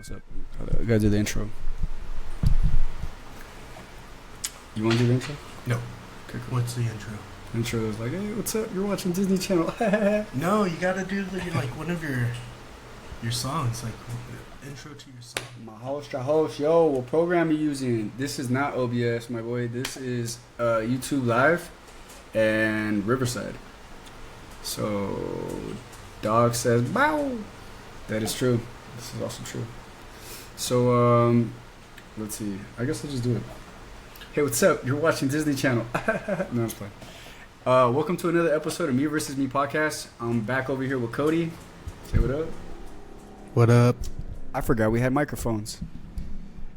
what's up? I gotta do the intro. You want to do the intro? No. Okay, cool. What's the intro? Intro is like, hey, what's up? You're watching Disney Channel. No, you gotta do like one of your songs, like intro to your song. My host, yo, what program are you using? This is not OBS, my boy. This is YouTube Live and Riverside. So, dog says, bow. That is true. This is also true. So, let's see. I guess I'll just do it. Hey, what's up? You're watching Disney Channel. No, I'm just playing. Welcome to another episode of Me vs. Me podcast. I'm back over here with Cody. Say what up. What up? I forgot we had microphones.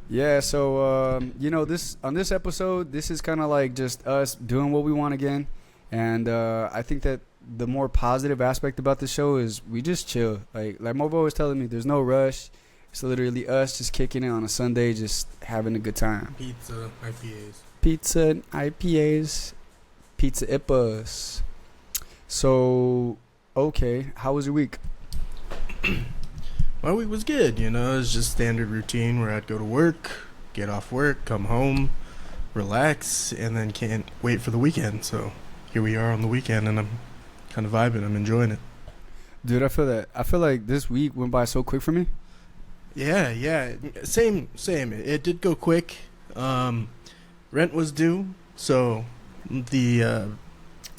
Yeah, so this on this episode, this is kind of like just us doing what we want again, and I think that the more positive aspect about the show is we just chill. Like Mobo was telling me, there's no rush. It's literally us just kicking it on a Sunday, just having a good time. Pizza, IPAs, pizza IPAs. So, okay, how was your week? My week was good, you know. It's just standard routine where I'd go to work, get off work, come home, relax, and then can't wait for the weekend. So here we are on the weekend, and I'm kind of vibing. I'm enjoying it. Dude, I feel that. I feel like this week went by so quick for me. Yeah. Same. It did go quick. Rent was due, so the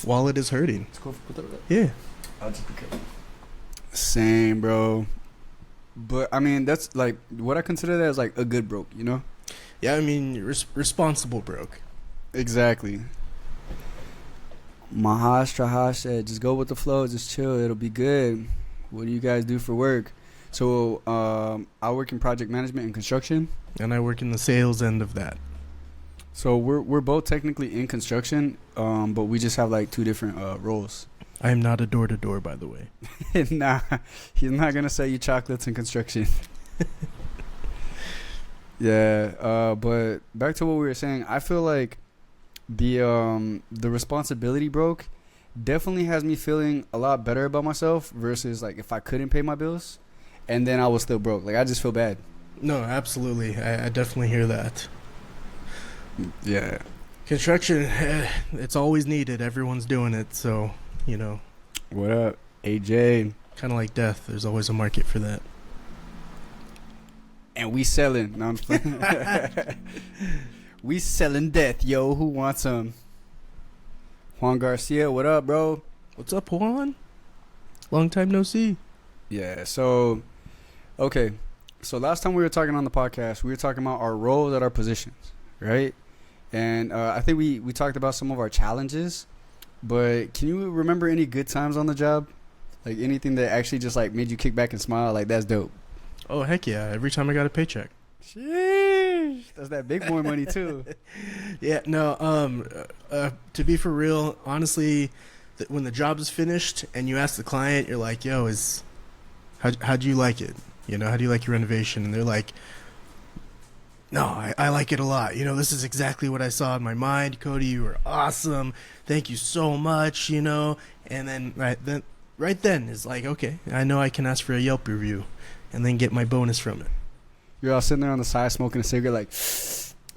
wallet is hurting. Yeah. I'll just be careful. Same, bro. But I mean, that's like what I consider that as like a good broke, you know? Yeah, I mean, responsible broke. Exactly. Mahash said, just go with the flow, just chill, it'll be good. What do you guys do for work? So, I work in project management and construction. And I work in the sales end of that. So we're both technically in construction, but we just have like two different roles. I am not a door-to-door, by the way. Nah, he's not gonna sell you chocolates in construction. Yeah, but back to what we were saying. I feel like the responsibility broke definitely has me feeling a lot better about myself versus like if I couldn't pay my bills and then I was still broke. Like I just feel bad. No, absolutely. I definitely hear that. Yeah. Construction, it's always needed. Everyone's doing it, so, you know. What up, AJ? Kind of like death. There's always a market for that. And we selling. No, I'm just playing. We selling death, yo. Who wants some? Juan Garcia, what up, bro? What's up, Juan? Long time no see. Yeah, so, okay. So last time we were talking on the podcast, we were talking about our roles at our positions, right? And I think we talked about some of our challenges. But can you remember any good times on the job? Like anything that actually just like made you kick back and smile? Like that's dope. Oh, heck yeah. Every time I got a paycheck. Sheesh. That's that big boy money too. Yeah, no, to be for real, honestly, when the job is finished and you ask the client, you're like, yo, how do you like it? You know, how do you like your renovation? And they're like, no, I like it a lot. You know, this is exactly what I saw in my mind. Cody, you were awesome. Thank you so much, you know. And then right then is like, okay, I know I can ask for a Yelp review and then get my bonus from it. You're all sitting there on the side smoking a cigarette like,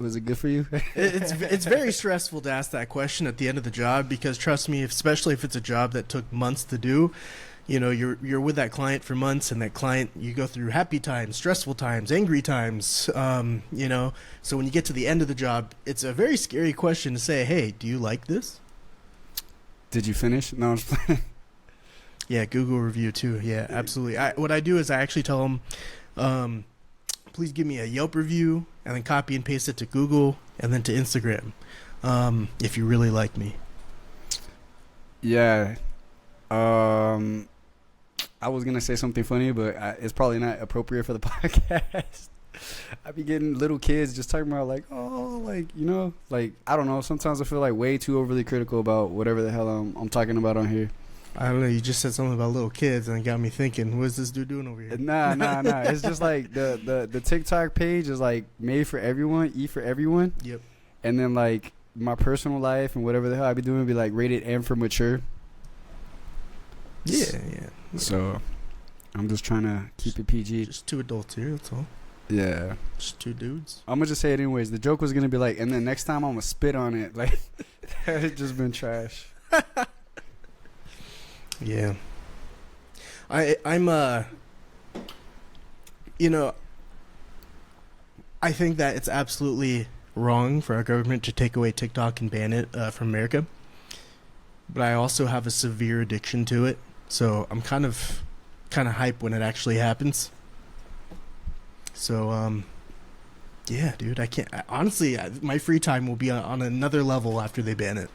was it good for you? It's very stressful to ask that question at the end of the job because trust me, especially if it's a job that took months to do, you know, you're with that client for months, and that client, you go through happy times, stressful times, angry times, you know. So when you get to the end of the job, it's a very scary question to say, hey, do you like this? Did you finish? No, I'm just playing. Yeah, Google review too. Yeah, absolutely. What I do is I actually tell them, please give me a Yelp review, and then copy and paste it to Google and then to Instagram, if you really like me. Yeah. I was going to say something funny, but it's probably not appropriate for the podcast. I be getting little kids just talking about like, oh, like, you know, like, I don't know. Sometimes I feel like way too overly critical about whatever the hell I'm talking about on here. I don't know. You just said something about little kids and it got me thinking, what is this dude doing over here? Nah. It's just like the TikTok page is like made for everyone, for everyone. Yep. And then like my personal life and whatever the hell I be doing be like rated M for mature. Yeah. So I'm just trying to keep it PG. Just two adults here, that's all. Yeah. Just two dudes. I'm gonna just say it anyways. The joke was gonna be like, and then next time I'm gonna spit on it. Like, that had just been trash. Yeah. I'm you know, I think that it's absolutely wrong for our government to take away TikTok and ban it from America. But I also have a severe addiction to it, so I'm kind of hype when it actually happens. So yeah, dude, honestly, my free time will be on another level after they ban it.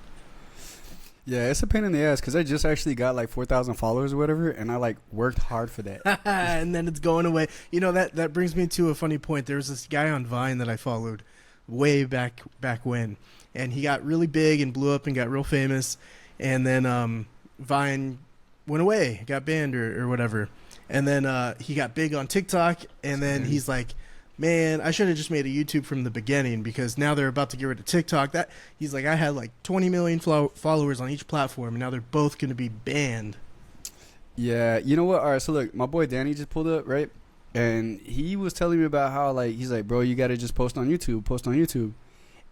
Yeah, it's a pain in the ass because I just actually got like 4,000 followers or whatever, and I like worked hard for that. And then it's going away. You know, that brings me to a funny point. There was this guy on Vine that I followed way back when, and he got really big and blew up and got real famous, and then Vine went away, got banned or whatever, and then he got big on TikTok, and then he's like, man, I should have just made a YouTube from the beginning because now they're about to get rid of TikTok. That he's like, I had like 20 million followers on each platform, and now they're both going to be banned. Yeah, you know what? All right, so look, my boy Danny just pulled up, right? And he was telling me about how, like, he's like, bro, you got to just post on YouTube.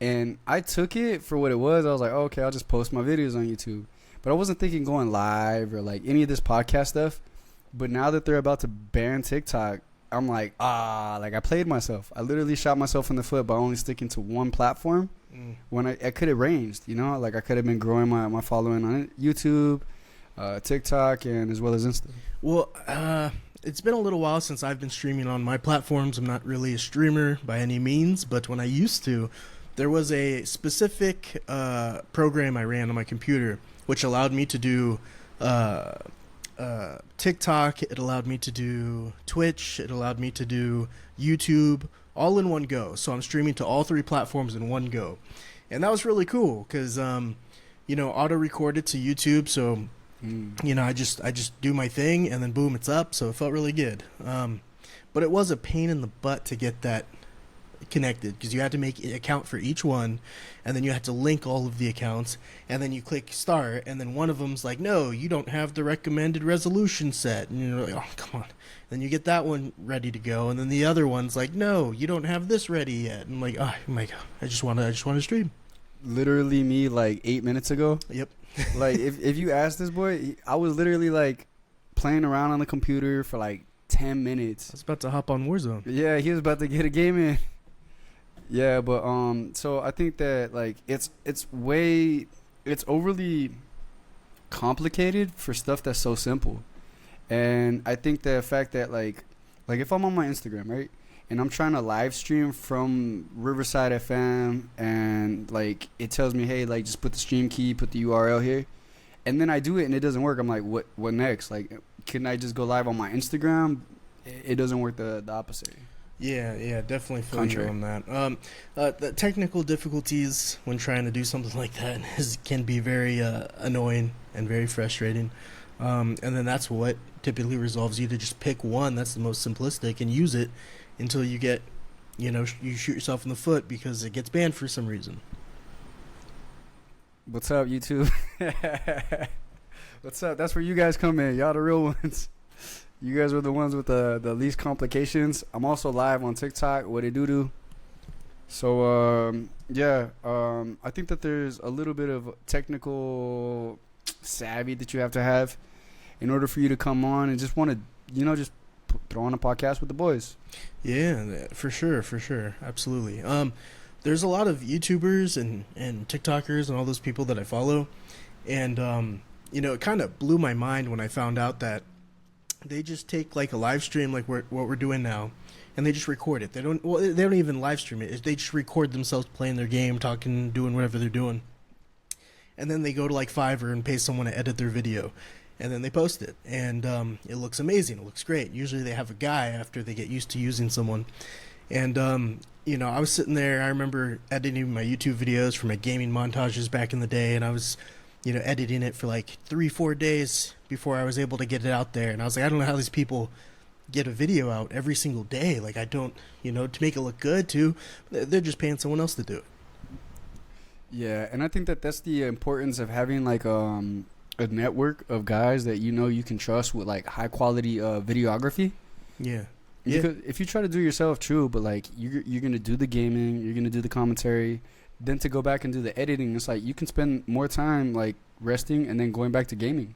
And I took it for what it was. I was like, oh, okay, I'll just post my videos on YouTube. But I wasn't thinking going live or like any of this podcast stuff. But now that they're about to ban TikTok, I'm like, like I played myself. I literally shot myself in the foot by only sticking to one platform when I could have ranged, you know, like I could have been growing my following on YouTube, TikTok, and as well as Insta. Well, it's been a little while since I've been streaming on my platforms. I'm not really a streamer by any means, but when I used to, there was a specific program I ran on my computer which allowed me to do TikTok, it allowed me to do Twitch, it allowed me to do YouTube, all in one go. So I'm streaming to all three platforms in one go, and that was really cool because auto recorded to YouTube. So I just do my thing and then boom, it's up. So it felt really good. But it was a pain in the butt to get that connected because you had to make an account for each one, and then you had to link all of the accounts, and then you click start, and then one of them's like, no, you don't have the recommended resolution set, and you're like, oh, come on. Then you get that one ready to go, and then the other one's like, no, you don't have this ready yet. And I'm like, oh my god, I just want to stream. Literally me like 8 minutes ago. Yep. Like if you ask this boy, I was literally like playing around on the computer for like 10 minutes. I was about to hop on Warzone. Yeah, he was about to get a game in. Yeah, but so I think that like it's overly complicated for stuff that's so simple. And I think the fact that like if I'm on my Instagram, right, and I'm trying to live stream from Riverside FM, and like it tells me, hey, like just put the stream key, put the URL here, and then I do it and it doesn't work. I'm like, what next? Like, can I just go live on my Instagram? It doesn't work the opposite. Yeah, definitely feel you on that. The technical difficulties when trying to do something like that can be very annoying and very frustrating. And then that's what typically resolves you to just pick one that's the most simplistic and use it until you get, you shoot yourself in the foot because it gets banned for some reason. What's up, YouTube? What's up? That's where you guys come in. Y'all the real ones. You guys are the ones with the least complications. I'm also live on TikTok. What it do? So I think that there's a little bit of technical savvy that you have to have in order for you to come on and just want to just throw on a podcast with the boys. Yeah, for sure, absolutely. There's a lot of YouTubers and TikTokers and all those people that I follow, and it kind of blew my mind when I found out that they just take like a live stream like what we're doing now, and they just record it. They don't even live stream it. They just record themselves playing their game, talking, doing whatever they're doing, and then they go to like Fiverr and pay someone to edit their video, and then they post it, and it looks amazing. It looks great. Usually they have a guy after they get used to using someone, and I was sitting there. I remember editing my YouTube videos for my gaming montages back in the day, and I was editing it for like 3-4 days before I was able to get it out there. And I was like, I don't know how these people get a video out every single day. Like, I don't, to make it look good too. They're just paying someone else to do it. Yeah, and I think that that's the importance of having like a network of guys that you can trust with like high quality videography. Yeah. Yeah. Because if you try to do yourself, true, but like you're gonna do the gaming, you're gonna do the commentary, then to go back and do the editing, it's like you can spend more time like resting and then going back to gaming.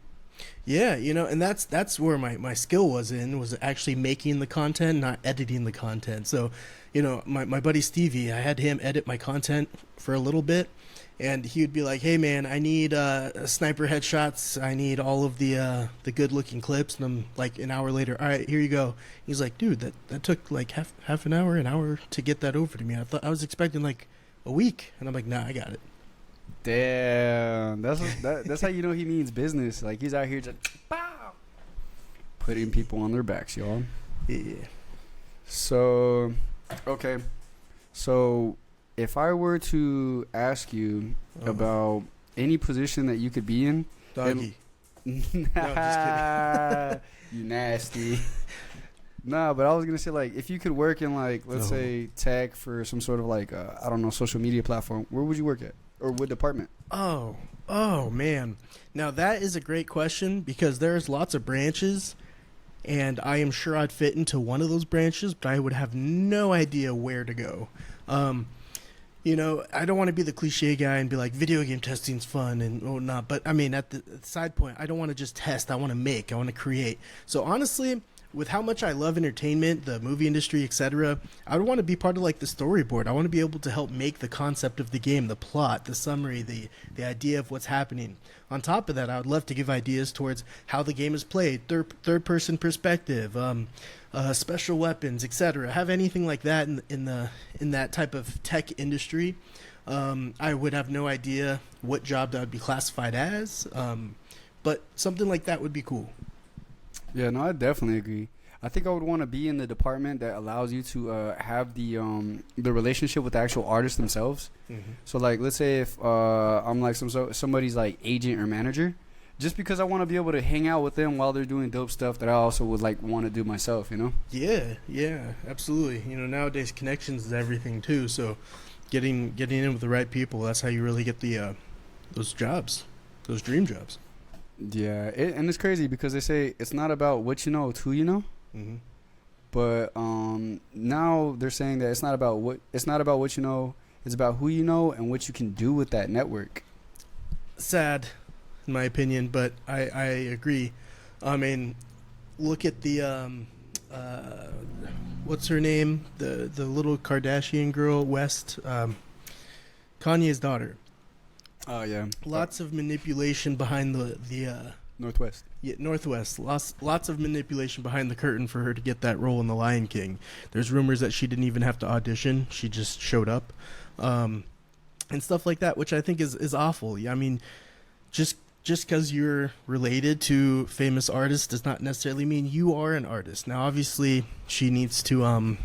Yeah, and that's where my skill was actually making the content, not editing the content. So, my buddy Stevie, I had him edit my content for a little bit, and he would be like, "Hey man, I need sniper headshots. I need all of the good looking clips." And I'm like, an hour later, "All right, here you go." He's like, "Dude, that took like half an hour to get that over to me. I was expecting like a week," and I'm like, "Nah, I got it." Damn, that's how you know he means business. Like he's out here just pow, putting people on their backs, y'all. Yeah. So, okay, so if I were to ask you about any position that you could be in, Doggy. no, just you nasty. Nah, but I was gonna say like if you could work in like let's say tech for some sort of like I don't know, social media platform, where would you work at? Or what department? Oh man. Now that is a great question because there's lots of branches, and I am sure I'd fit into one of those branches, but I would have no idea where to go. I don't want to be the cliche guy and be like, video game testing's fun and whatnot, but I mean, at the side point, I don't want to just test. I want to make. I want to create. So honestly, with how much I love entertainment, the movie industry, etc., I would want to be part of like the storyboard. I want to be able to help make the concept of the game, the plot, the summary, the idea of what's happening. On top of that, I would love to give ideas towards how the game is played, third person perspective, special weapons, etc. Have anything like that in that type of tech industry. I would have no idea what job that would be classified as, but something like that would be cool. Yeah, no, I definitely agree. I think I would want to be in the department that allows you to have the relationship with the actual artists themselves. Mm-hmm. So, like, let's say if I'm like somebody's like agent or manager, just because I want to be able to hang out with them while they're doing dope stuff that I also would like want to do myself. Yeah, absolutely. Nowadays connections is everything too. So, getting in with the right people, that's how you really get the those jobs, those dream jobs. Yeah, and it's crazy because they say it's not about what you know, it's who you know. Mm-hmm. But now they're saying that it's not about what you know, it's about who you know and what you can do with that network. Sad, in my opinion, but I agree. I mean, look at the what's her name? The little Kardashian girl, West, Kanye's daughter. Oh yeah. Lots of manipulation behind the Northwest. Yeah, Northwest. Lots of manipulation behind the curtain for her to get that role in The Lion King. There's rumors that she didn't even have to audition; she just showed up, and stuff like that, which I think is awful. I mean, just because you're related to famous artists does not necessarily mean you are an artist. Now, obviously, she needs to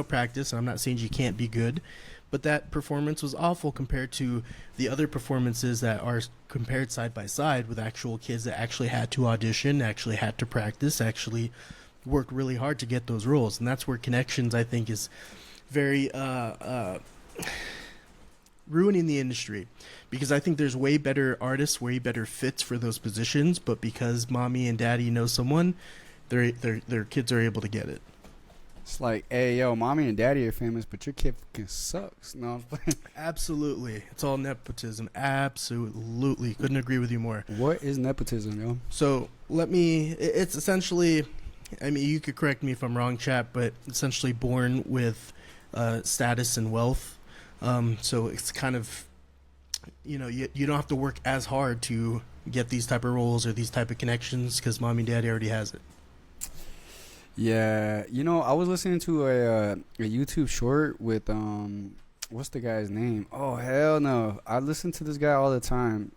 practice. I'm not saying she can't be good. But that performance was awful compared to the other performances that are compared side by side with actual kids that actually had to audition, actually had to practice, actually worked really hard to get those roles. And that's where connections, I think, is very ruining the industry. Because I think there's way better artists, way better fits for those positions. But because mommy and daddy know someone, their kids are able to get it. It's like, hey, yo, mommy and daddy are famous, but your kid fucking sucks. No, I'm playing. Absolutely. It's all nepotism. Absolutely. Couldn't agree with you more. What is nepotism, yo? So, it's essentially, I mean, you could correct me if I'm wrong, chap, but essentially born with status and wealth. So it's kind of, you don't have to work as hard to get these type of roles or these type of connections because mommy and daddy already has it. Yeah, I was listening to a YouTube short with what's the guy's name? Oh hell no! I listen to this guy all the time.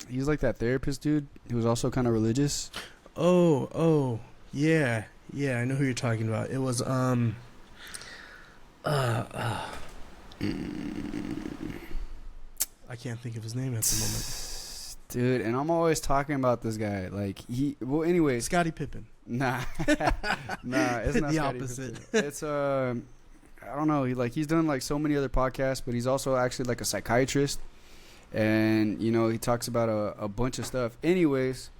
He's like that therapist dude. He was also kind of religious. Oh, yeah. I know who you're talking about. It was I can't think of his name at the moment. Dude, and I'm always talking about this guy. Like anyways, Scottie Pippen. Nah, it's not the Scottie opposite. Pippen. It's I don't know. He's done like so many other podcasts, but he's also actually like a psychiatrist, and he talks about a bunch of stuff. Anyways,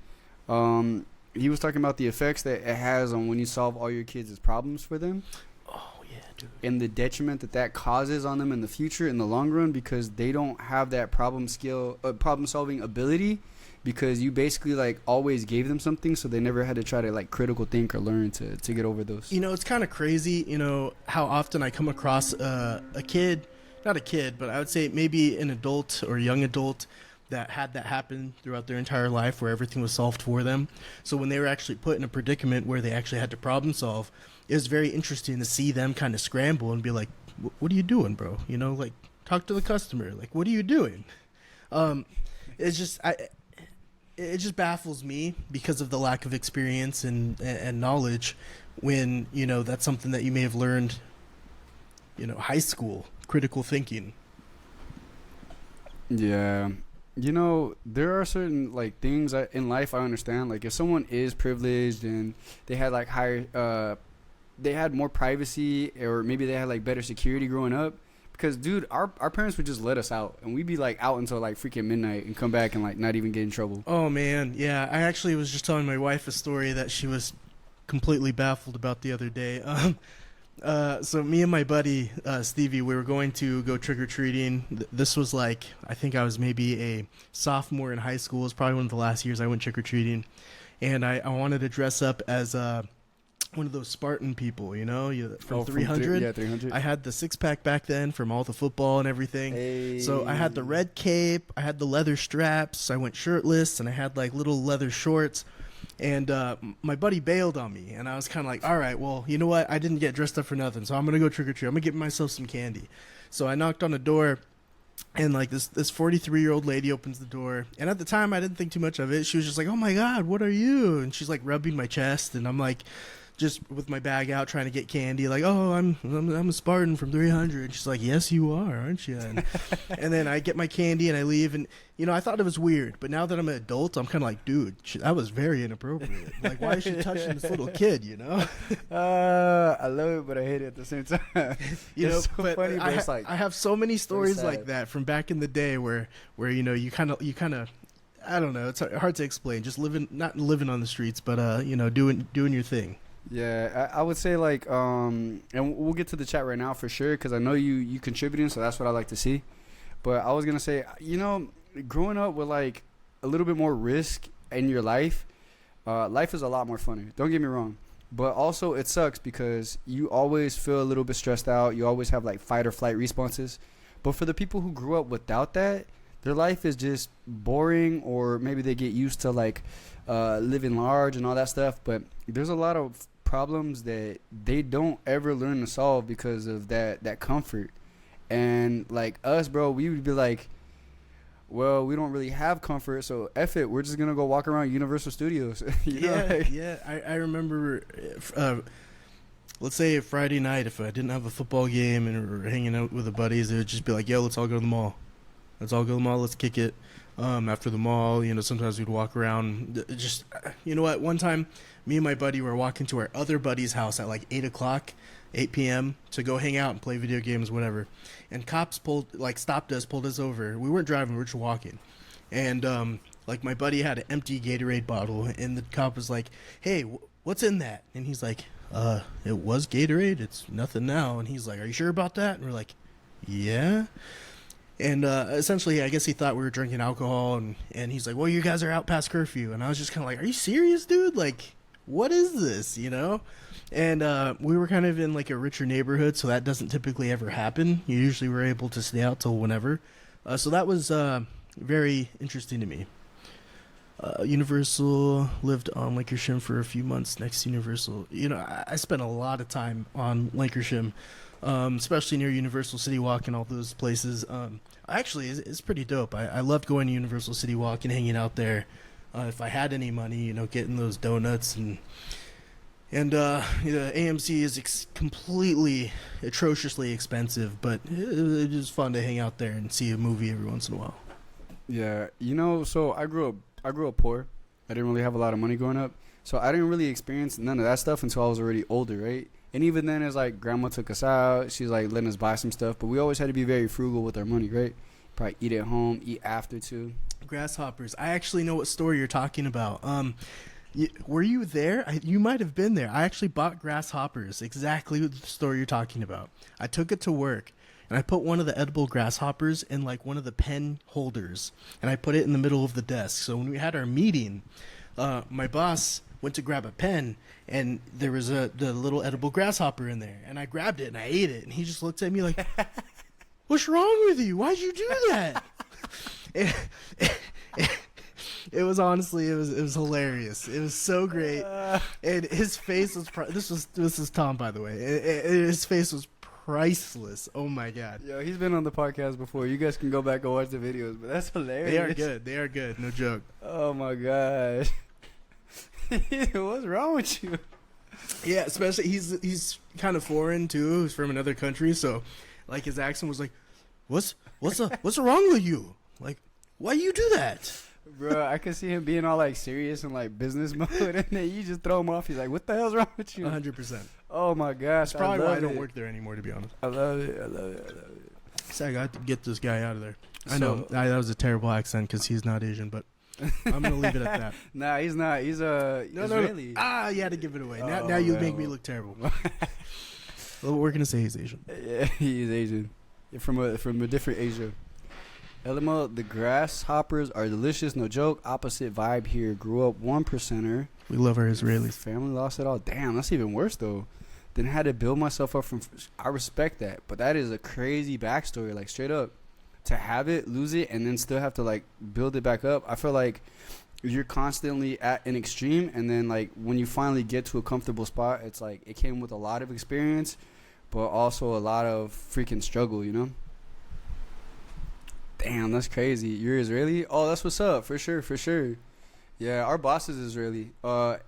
he was talking about the effects that it has on when you solve all your kids' problems for them. Oh yeah, dude. And the detriment that causes on them in the future, in the long run, because they don't have that problem solving ability, because you basically like always gave them something, so they never had to try to like critical think or learn to get over those. You know, it's kind of crazy, you know, how often I come across a kid, not a kid, but I would say maybe an adult or young adult that had that happen throughout their entire life where everything was solved for them. So when they were actually put in a predicament where they actually had to problem solve, it was very interesting to see them kind of scramble and be like, what are you doing, bro? You know, like, talk to the customer. Like, what are you doing? It's just, it just baffles me because of the lack of experience and knowledge when, you know, that's something that you may have learned, you know, high school, critical thinking. Yeah. You know, there are certain like things in life I understand. Like if someone is privileged and they had like they had more privacy, or maybe they had like better security growing up. Because dude, our parents would just let us out, and we'd be like out until like freaking midnight and come back and like not even get in trouble. Oh man, yeah. I actually was just telling my wife a story that she was completely baffled about the other day. So me and my buddy Stevie, we were going to go trick-or-treating. This was like, I think I was maybe a sophomore in high school. It was probably one of the last years I went trick-or-treating. And I wanted to dress up as one of those Spartan people, you know, from 300. Yeah, 300. I had the six-pack back then from all the football and everything. Hey. So I had the red cape, I had the leather straps, I went shirtless, and I had like little leather shorts. And my buddy bailed on me, and I was kind of like, all right, well, you know what? I didn't get dressed up for nothing, so I'm going to go trick-or-treat. I'm going to get myself some candy. So I knocked on the door, and like this 43-year-old lady opens the door. And at the time, I didn't think too much of it. She was just like, oh, my God, what are you? And she's like rubbing my chest, and I'm like, just with my bag out trying to get candy, like, oh, I'm a Spartan from 300. And she's like, yes, you are, aren't you? And then I get my candy and I leave. And, you know, I thought it was weird. But now that I'm an adult, I'm kind of like, dude, that was very inappropriate. Like, why is she touching this little kid, you know? I love it, but I hate it at the same time. You know, so but funny, but it's like, I have so many stories sad. like that from back in the day where you know, you kind of, I don't know, it's hard to explain. Just not living on the streets, but, you know, doing your thing. Yeah, I would say like, and we'll get to the chat right now for sure, because I know you contributing, so that's what I like to see. But I was gonna say, you know, growing up with like a little bit more risk in your life, life is a lot more funner. Don't get me wrong, but also it sucks because you always feel a little bit stressed out. You always have like fight or flight responses. But for the people who grew up without that, their life is just boring, or maybe they get used to like living large and all that stuff. But there's a lot of problems that they don't ever learn to solve because of that comfort. And like us, bro, we would be like, well, we don't really have comfort, so F it, we're just gonna go walk around Universal Studios. I remember let's say Friday night, if I didn't have a football game and we were hanging out with the buddies, it would just be like, yo, let's all go to the mall, let's kick it. After the mall, you know, sometimes we'd walk around. Just, you know what? One time, me and my buddy were walking to our other buddy's house at like 8 p.m. to go hang out and play video games, whatever. And cops stopped us, pulled us over. We weren't driving, we were just walking. And like my buddy had an empty Gatorade bottle, and the cop was like, "Hey, what's in that?" And he's like, "It was Gatorade. It's nothing now." And he's like, "Are you sure about that?" And we're like, "Yeah." And essentially, I guess he thought we were drinking alcohol, and he's like, well, you guys are out past curfew. And I was just kind of like, are you serious, dude? Like, what is this, you know? And we were kind of in like a richer neighborhood, so that doesn't typically ever happen. You usually were able to stay out till whenever. So that was very interesting to me. Universal, lived on Lancashire for a few months next to Universal. You know, I spent a lot of time on Lancashire, especially near Universal City Walk and all those places. Actually, it's pretty dope. I loved going to Universal City Walk and hanging out there. If I had any money, you know, getting those donuts and you know, AMC is completely atrociously expensive, but it is fun to hang out there and see a movie every once in a while. Yeah, you know, so I grew up poor. I didn't really have a lot of money growing up, so I didn't really experience none of that stuff until I was already older, right? And even then, it's like grandma took us out. She's like letting us buy some stuff, but we always had to be very frugal with our money, right? Probably eat at home, eat after too. Grasshoppers. I actually know what store you're talking about. Were you there? You might have been there. I actually bought grasshoppers, exactly the store you're talking about. I took it to work, and I put one of the edible grasshoppers in like one of the pen holders, and I put it in the middle of the desk. So when we had our meeting, my boss went to grab a pen, and there was the little edible grasshopper in there, and I grabbed it and I ate it, and he just looked at me like, "What's wrong with you? Why'd you do that?" It was honestly, it was hilarious. It was so great, and his face was. This is Tom, by the way. His face was priceless. Oh my god. Yo, he's been on the podcast before. You guys can go back and watch the videos, but that's hilarious. They are good. They are good. No joke. Oh my gosh. What's wrong with you? Yeah, especially he's kind of foreign too. He's from another country, so like his accent was like, what's wrong with you? Like, why you do that? Bro, I could see him being all like serious and like business mode, and then you just throw him off. He's like, "What the hell's wrong with you?" 100%. Oh my gosh, That's probably why I don't it. work there anymore, to be honest. I love it. I love it. I love it. So I got to get this guy out of there. I So- know that was a terrible accent because he's not Asian, but I'm gonna leave it at that. Nah, he's not. He's Israeli. Ah, you had to give it away. Now Oh, you man. make me look terrible. Well, we're gonna say he's Asian. Yeah, he is Asian. From a different Asia. LMO, the grasshoppers are delicious, no joke. Opposite vibe here. Grew up 1%er. We love our Israelis. Family lost it all. Damn, that's even worse though. Then had to build myself up from. I respect that, but that is a crazy backstory. Like straight up, to have it, lose it, and then still have to like build it back up. I feel like you're constantly at an extreme, and then like when you finally get to a comfortable spot, it's like it came with a lot of experience, but also a lot of freaking struggle. You know. Damn, that's crazy. You're Israeli? Oh, that's what's up. For sure, for sure. Yeah, our boss is Israeli.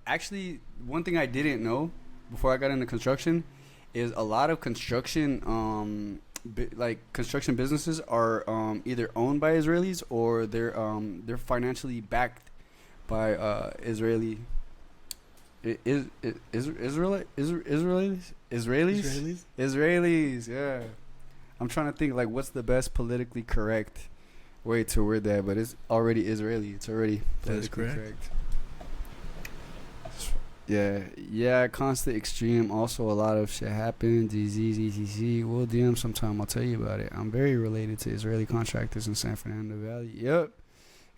Actually, one thing I didn't know before I got into construction is a lot of construction, construction businesses are either owned by Israelis or they're financially backed by Israeli. Israelis, yeah. I'm trying to think like what's the best politically correct way to word that, but it's already Israeli. It's already politically correct. Yeah, constant extreme. Also, a lot of shit happened. ZZZZ. We'll DM sometime. I'll tell you about it. I'm very related to Israeli contractors in San Fernando Valley. Yep,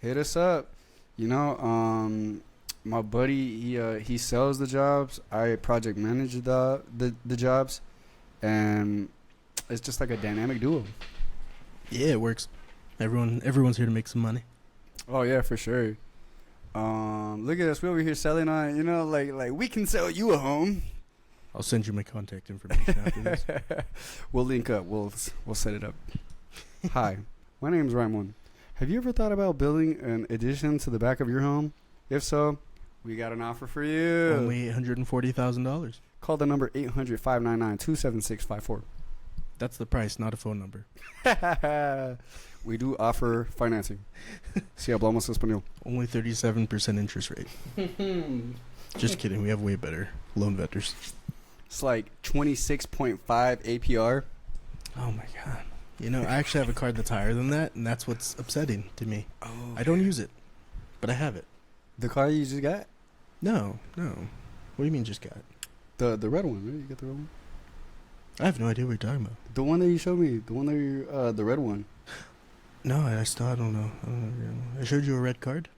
hit us up. You know, my buddy he sells the jobs. I project manage the jobs, and it's just like a dynamic duo. Yeah, it works. Everyone's here to make some money. Oh yeah, for sure. Look at us. We over here selling on, you know, like we can sell you a home. I'll send you my contact information after this. We'll link up. We'll set it up. Hi, my name's Raymond. Have you ever thought about building an addition to the back of your home? If so, we got an offer for you. Only $140,000. Call the number 800-599-27654. That's the price, not a phone number. We do offer financing. Si hablamos español. Only 37% interest rate. Just kidding. We have way better loan vendors. It's like 26.5 APR. Oh my god. You know, I actually have a card that's higher than that, and that's what's upsetting to me. Oh, I don't use it, but I have it. the car you just got? No. What do you mean just got? The red one, right? You got the red one? I have no idea what you're talking about. The one that you showed me. The one that you, the red one. No, I don't know. I showed you a red card?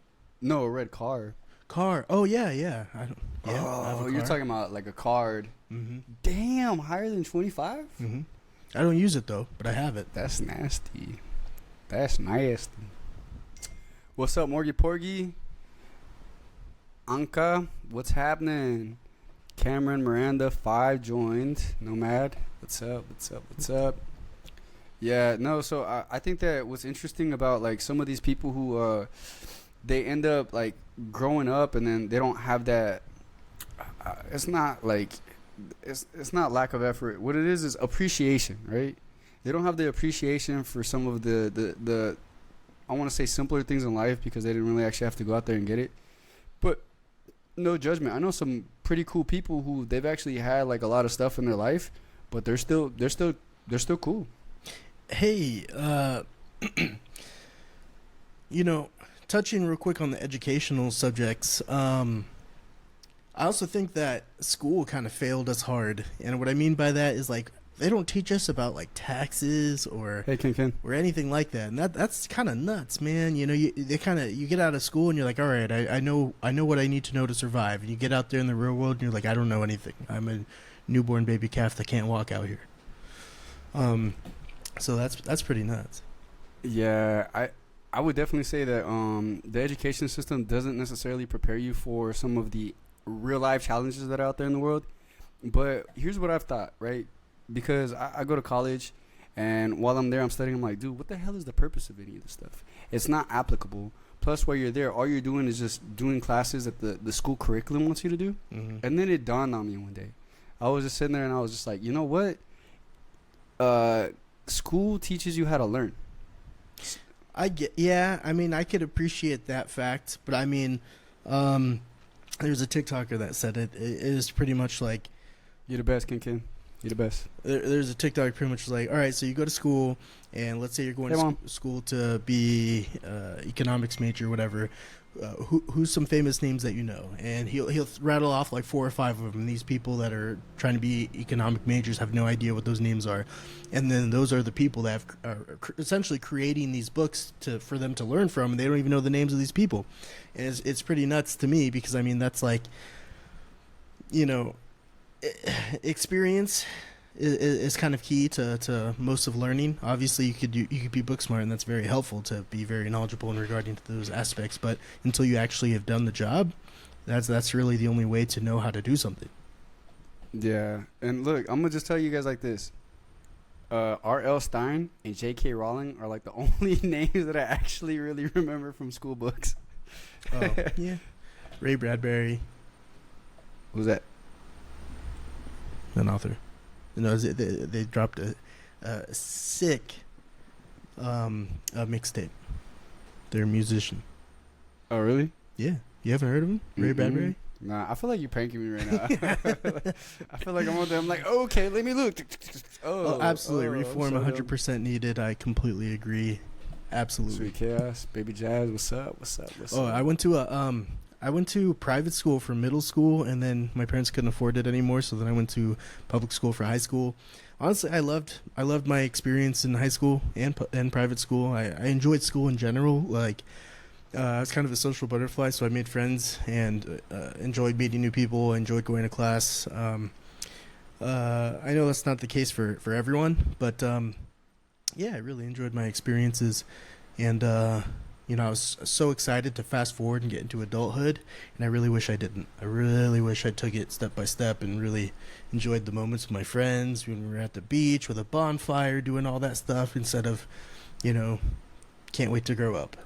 No, a red car. Car. Oh, yeah. I have Oh, a you're car. talking about like a card. Mm-hmm. Damn, higher than 25? Mm-hmm. I don't use it, though, but I have it. That's nasty. That's nasty. What's up, Morgy Porgy? Anka, what's happening? Cameron Miranda 5 joined. Nomad, what's up? Yeah, no, so I think that what's interesting about like some of these people who they end up like growing up and then they don't have that it's not like it's not lack of effort. What it is appreciation, right? They don't have the appreciation for some of the I want to say simpler things in life because they didn't really actually have to go out there and get it. But no judgment. I know some pretty cool people who they've actually had like a lot of stuff in their life, but they're still cool. Hey, you know, touching real quick on the educational subjects, I also think that school kind of failed us hard, and what I mean by that is like they don't teach us about like taxes or Hey, Ken. anything like that, and that's kind of nuts, man. You know, you get out of school and you're like, all right, I know what I need to know to survive, and you get out there in the real world and you're like, I don't know anything. I'm a newborn baby calf that can't walk out here. So that's pretty nuts. Yeah, I would definitely say that the education system doesn't necessarily prepare you for some of the real life challenges that are out there in the world. But here's what I've thought, right? Because I go to college, and while I'm there, I'm studying. I'm like, dude, what the hell is the purpose of any of this stuff? It's not applicable. Plus, while you're there, all you're doing is just doing classes that the school curriculum wants you to do. Mm-hmm. And then it dawned on me one day. I was just sitting there, and I was just like, you know what? School teaches you how to learn. Yeah, I mean, I could appreciate that fact, but I mean, there's a TikToker that said it is pretty much like, You're the best, Ken. You're the best. There's a TikTok pretty much like, all right, so you go to school, and let's say you're going to school to be economics major or whatever. Who's some famous names that you know? And he'll rattle off like 4 or 5 of them. And these people that are trying to be economic majors have no idea what those names are, and then those are the people that are essentially creating these books for them to learn from, and they don't even know the names of these people. And it's pretty nuts to me because I mean that's like, you know, experience is kind of key to most of learning. Obviously, you could be book smart, and that's very helpful to be very knowledgeable in regarding to those aspects. But until you actually have done the job, that's really the only way to know how to do something. Yeah, and look, I'm gonna just tell you guys like this: R.L. Stein and J.K. Rowling are like the only names that I actually really remember from school books. Oh yeah, Ray Bradbury. Who's that? An author. You know, they dropped a sick mixtape. They're a musician. Oh, really? Yeah. You haven't heard of him? Ray Bradbury? Nah, I feel like you're pranking me right now. I feel like I'm on there. I'm like, okay, let me look. Oh, absolutely. Reform 100% needed. I completely agree. Absolutely. Sweet Chaos, Baby Jazz, what's up? Oh, I went to private school for middle school, and then my parents couldn't afford it anymore, so then I went to public school for high school. Honestly, I loved my experience in high school and private school. I enjoyed school in general. Like, I was kind of a social butterfly, so I made friends and enjoyed meeting new people, enjoyed going to class. I know that's not the case for everyone, but yeah, I really enjoyed my experiences, and you know, I was so excited to fast forward and get into adulthood, and I really wish I didn't. I really wish I took it step by step and really enjoyed the moments with my friends when we were at the beach with a bonfire doing all that stuff instead of, you know, can't wait to grow up.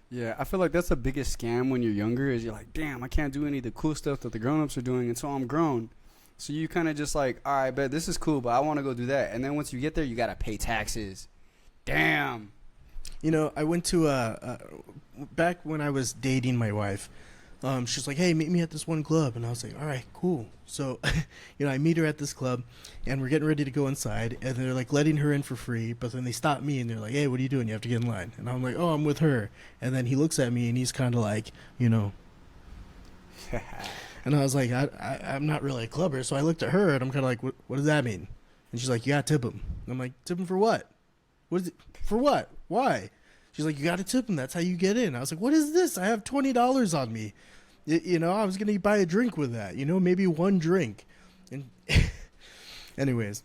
Yeah, I feel like that's the biggest scam when you're younger is you're like, damn, I can't do any of the cool stuff that the grown-ups are doing until I'm grown. So you kind of just like, all right, bet this is cool, but I want to go do that. And then once you get there, you got to pay taxes. Damn. You know, I went to back when I was dating my wife. She's like, "Hey, meet me at this one club," and I was like, "All right, cool." So, you know, I meet her at this club, and we're getting ready to go inside, and they're like letting her in for free, but then they stop me and they're like, "Hey, what are you doing? You have to get in line." And I'm like, "Oh, I'm with her." And then he looks at me and he's kind of like, you know, and I was like, I'm not really a clubber, so I looked at her and I'm kind of like, what does that mean? And she's like, "You gotta tip him." And I'm like, "Tip him for what? What is it for? What? Why?" She's like, "You got to tip him. That's how you get in." I was like, "What is this? I have $20 on me." You know, I was going to buy a drink with that. You know, maybe one drink. And anyways,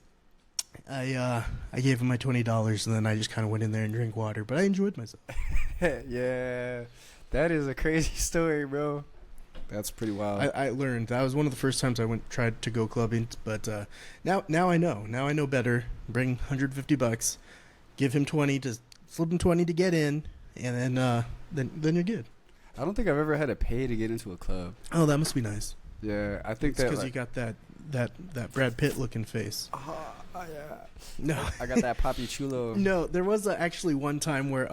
I gave him my $20, and then I just kind of went in there and drank water. But I enjoyed myself. Yeah, that is a crazy story, bro. That's pretty wild. I learned. That was one of the first times I tried to go clubbing. But now I know. Now I know better. Bring $150. Give him 20 to flip him 20 to get in, and then you're good. I don't think I've ever had to pay to get into a club. Oh, that must be nice. Yeah, I think it's because you got that Brad Pitt looking face. Yeah. No, I got that Papi Chulo. No, there was actually one time where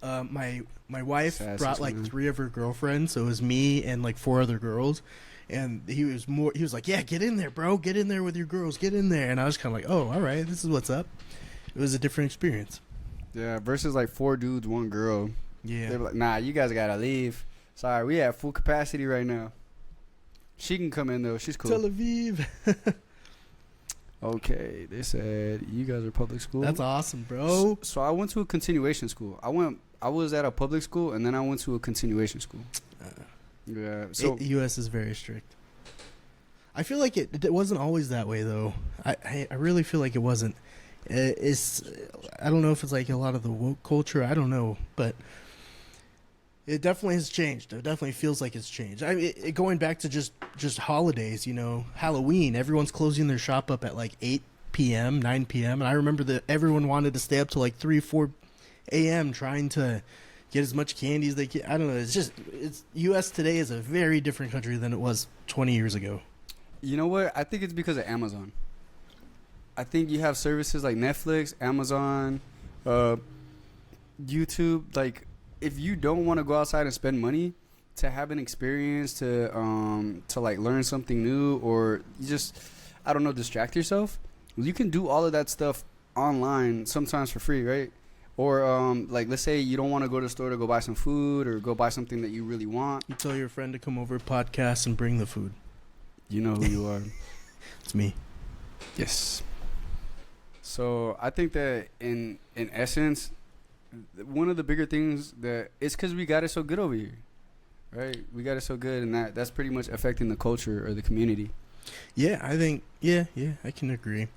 my wife brought like 3 of her girlfriends, so it was me and like 4 other girls, and he was like, "Yeah, get in there, bro, get in there with your girls, get in there," and I was kind of like, "Oh, all right, this is what's up." It was a different experience. Yeah, versus like 4 dudes, 1 girl. Yeah. They were like, "Nah, you guys gotta leave. Sorry, we have full capacity right now." She can come in though. She's cool. Tel Aviv. Okay, they said you guys are public school. That's awesome, bro. So I went to a continuation school. I was at a public schoal and then I went to a continuation school. Yeah. So U.S. is very strict. I feel like it wasn't always that way though. I really feel like it wasn't. It's I don't know if it's like a lot of the woke culture. I don't know, but it definitely has changed. It definitely feels like it's changed. I mean, going back to just holidays, you know, Halloween, everyone's closing their shop up at like 8 p.m., 9 p.m. And I remember that everyone wanted to stay up to like 3, 4 a.m. trying to get as much candy as they can. I don't know. It's U.S. today is a very different country than it was 20 years ago. You know what? I think it's because of Amazon. I think you have services like Netflix, Amazon, YouTube. Like, if you don't want to go outside and spend money to have an experience, to like learn something new, or you just, I don't know, distract yourself, you can do all of that stuff online, sometimes for free, right? Or like, let's say you don't want to go to the store to go buy some food or go buy something that you really want. You tell your friend to come over podcast and bring the food. You know who you are. It's me. Yes. So I think that in essence, one of the bigger things that it's because we got it so good over here, right? We got it so good, and that's pretty much affecting the culture or the community. Yeah, I think I can agree.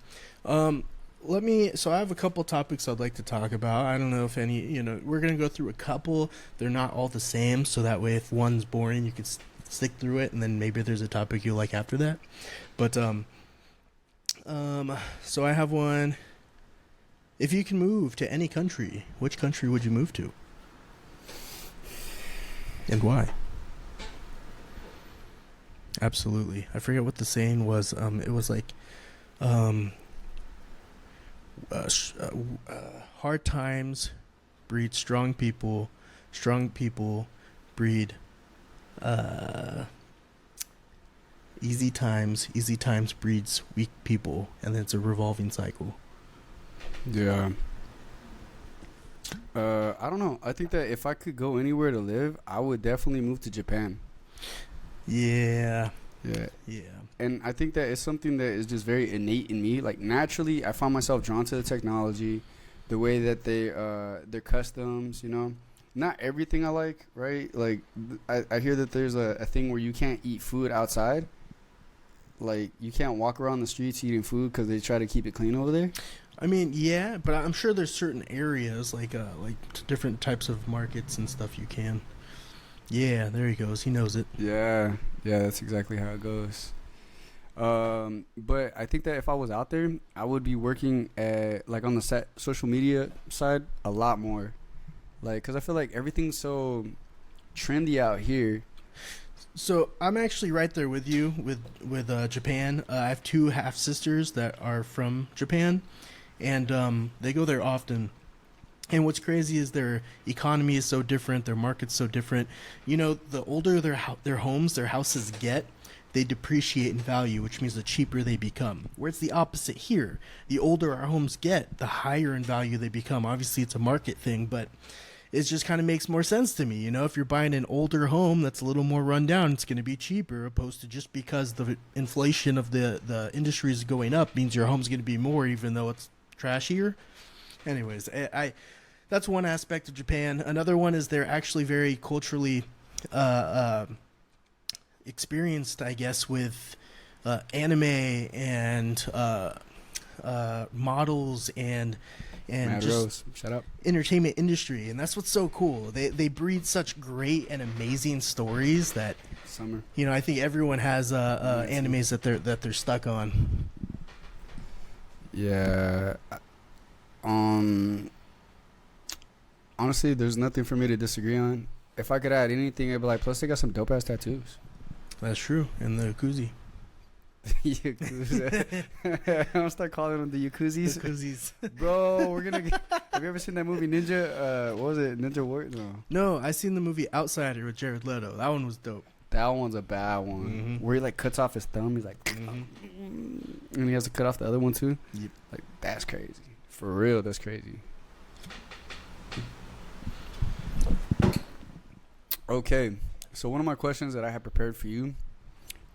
So I have a couple topics I'd like to talk about. I don't know if any, you know, we're gonna go through a couple. They're not all the same, so that way if one's boring, you can stick through it, and then maybe there's a topic you like after that. But so I have one. If you can move to any country, which country would you move to? And why? Absolutely. I forget what the saying was. It was like, hard times breed strong people breed, easy times breeds weak people, and then it's a revolving cycle. Yeah. I don't know. I think that if I could go anywhere to live, I would definitely move to Japan. Yeah. Yeah. And I think that it's something that is just very innate in me. Like, naturally, I found myself drawn to the technology, the way that they, their customs, you know. Not everything I like, right? Like, I hear that there's a thing where you can't eat food outside. Like, you can't walk around the streets eating food because they try to keep it clean over there. I mean, yeah, but I'm sure there's certain areas, like different types of markets and stuff you can. Yeah, there he goes. He knows it. Yeah, that's exactly how it goes. But I think that if I was out there, I would be working at, like, on the social media side a lot more. Like, because I feel like everything's so trendy out here. So I'm actually right there with you with Japan. I have 2 half sisters that are from Japan, and they go there often. And what's crazy is their economy is so different, their market's so different. You know, the older their houses get, they depreciate in value, which means the cheaper they become. Where it's the opposite here. The older our homes get, the higher in value they become. Obviously, it's a market thing, but it just kind of makes more sense to me. You know, if you're buying an older home that's a little more run down, it's going to be cheaper, opposed to just because the inflation of the industry is going up means your home's going to be more, even though it's trashier. Anyways, that's one aspect of Japan. Another one is they're actually very culturally experienced, I guess, with anime and models and Mad just Rose, shut up. Entertainment industry, and that's what's so cool. They breed such great and amazing stories that, Summer. you know, I think everyone has animes that they're stuck on. Yeah. Honestly, there's nothing for me to disagree on. If I could add anything, I'd be like, plus they got some dope ass tattoos. That's true. And the Yakuza. Yakuza. I'm gonna start calling them the Yakuzis. Bro, we're gonna get, have you ever seen that movie Ninja? What was it? Ninja War? No, I seen the movie Outsider with Jared Leto. That one was dope. That one's a bad one. Mm-hmm. Where he like cuts off his thumb. He's like, and he has to cut off the other one too. Yep. Like, that's crazy. For real, that's crazy. Okay, so one of my questions that I have prepared for you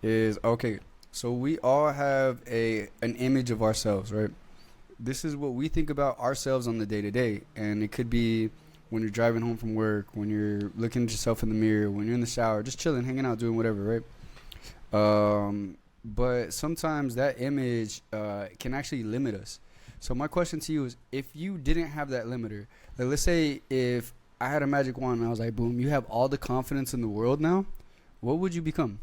is okay. So we all have an image of ourselves, right? This is what we think about ourselves on the day to day, and it could be when you're driving home from work, when you're looking at yourself in the mirror, when you're in the shower, just chilling, hanging out, doing whatever, right? But sometimes that image can actually limit us. So my question to you is, if you didn't have that limiter, like let's say if I had a magic wand and I was like, boom, you have all the confidence in the world now, what would you become?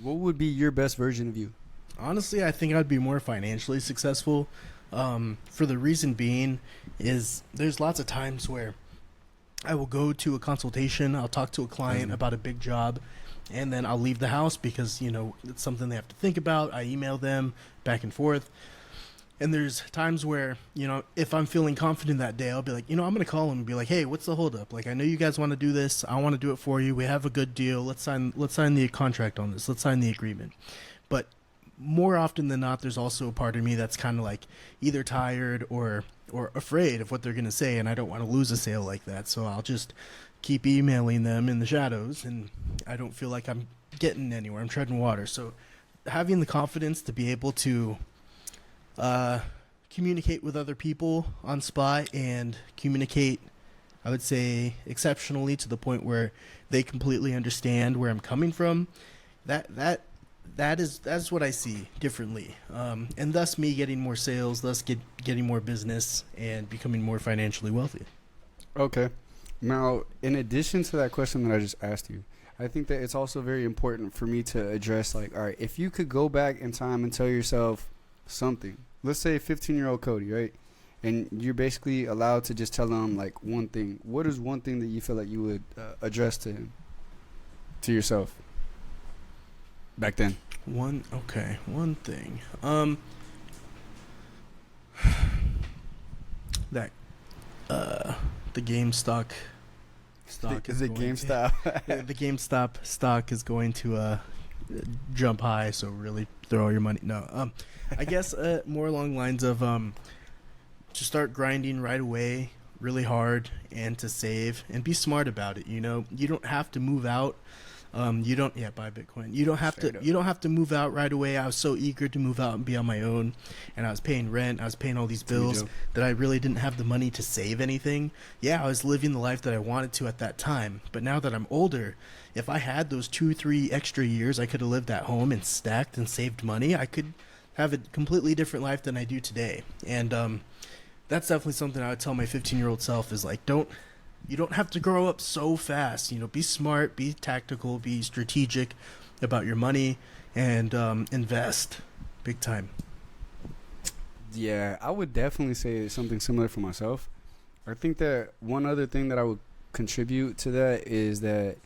What would be your best version of you? Honestly, I think I'd be more financially successful. For the reason being is there's lots of times where I will go to a consultation, I'll talk to a client about a big job, and then I'll leave the house because, it's something they have to think about. I email them back and forth. And there's times where, if I'm feeling confident that day, I'll be like, I'm going to call them and be like, hey, what's the holdup? Like, I know you guys want to do this. I want to do it for you. We have a good deal. Let's sign the contract on this. Let's sign the agreement. But more often than not, there's also a part of me that's kind of like either tired or afraid of what they're going to say, and I don't want to lose a sale like that. So I'll just keep emailing them in the shadows, and I don't feel like I'm getting anywhere. I'm treading water. So having the confidence to be able to communicate with other people on spot and communicate, I would say, exceptionally to the point where they completely understand where I'm coming from. That's what I see differently, and thus me getting more sales, thus getting more business, and becoming more financially wealthy. Okay. Now, in addition to that question that I just asked you, I think that it's also very important for me to address, like, all right, if you could go back in time and tell yourself something, let's say 15-year-old Cody, right? And you're basically allowed to just tell them, like, one thing. What is one thing that you feel like you would address to him, to yourself, back then? One thing. That the GameStop stock is it going GameStop? the GameStop stock is going to jump high, so really throw all your money. No, I guess more along the lines of to start grinding right away, really hard, and to save and be smart about it. You don't have to move out. You don't buy Bitcoin. You don't have to move out right away. I was so eager to move out and be on my own, and I was paying rent, I was paying all these bills that I really didn't have the money to save anything. Yeah, I was living the life that I wanted to at that time. But now that I'm older, if I had those 2-3 extra years I could have lived at home and stacked and saved money, I could have a completely different life than I do today. And that's definitely something I would tell my 15-year-old self is like, you don't have to grow up so fast. Be smart, be tactical, be strategic about your money, and invest big time. Yeah, I would definitely say something similar for myself. I think that one other thing that I would contribute to that is that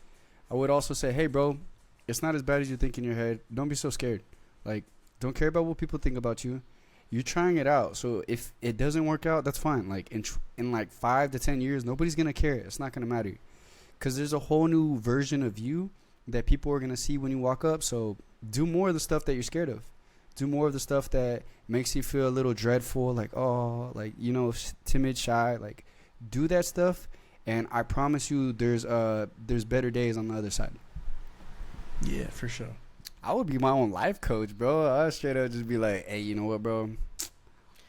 I would also say, hey, bro, it's not as bad as you think in your head. Don't be so scared. Like, don't care about what people think about you. You're trying it out. So if it doesn't work out, that's fine. Like in like 5 to 10 years, nobody's going to care. It's not going to matter. Because there's a whole new version of you that people are going to see when you walk up. So do more of the stuff that you're scared of. Do more of the stuff that makes you feel a little dreadful. Like, oh, like, timid, shy. Like, do that stuff. And I promise you there's better days on the other side. Yeah, for sure. I would be my own life coach, bro. I'd straight up just be like, hey, you know what, bro?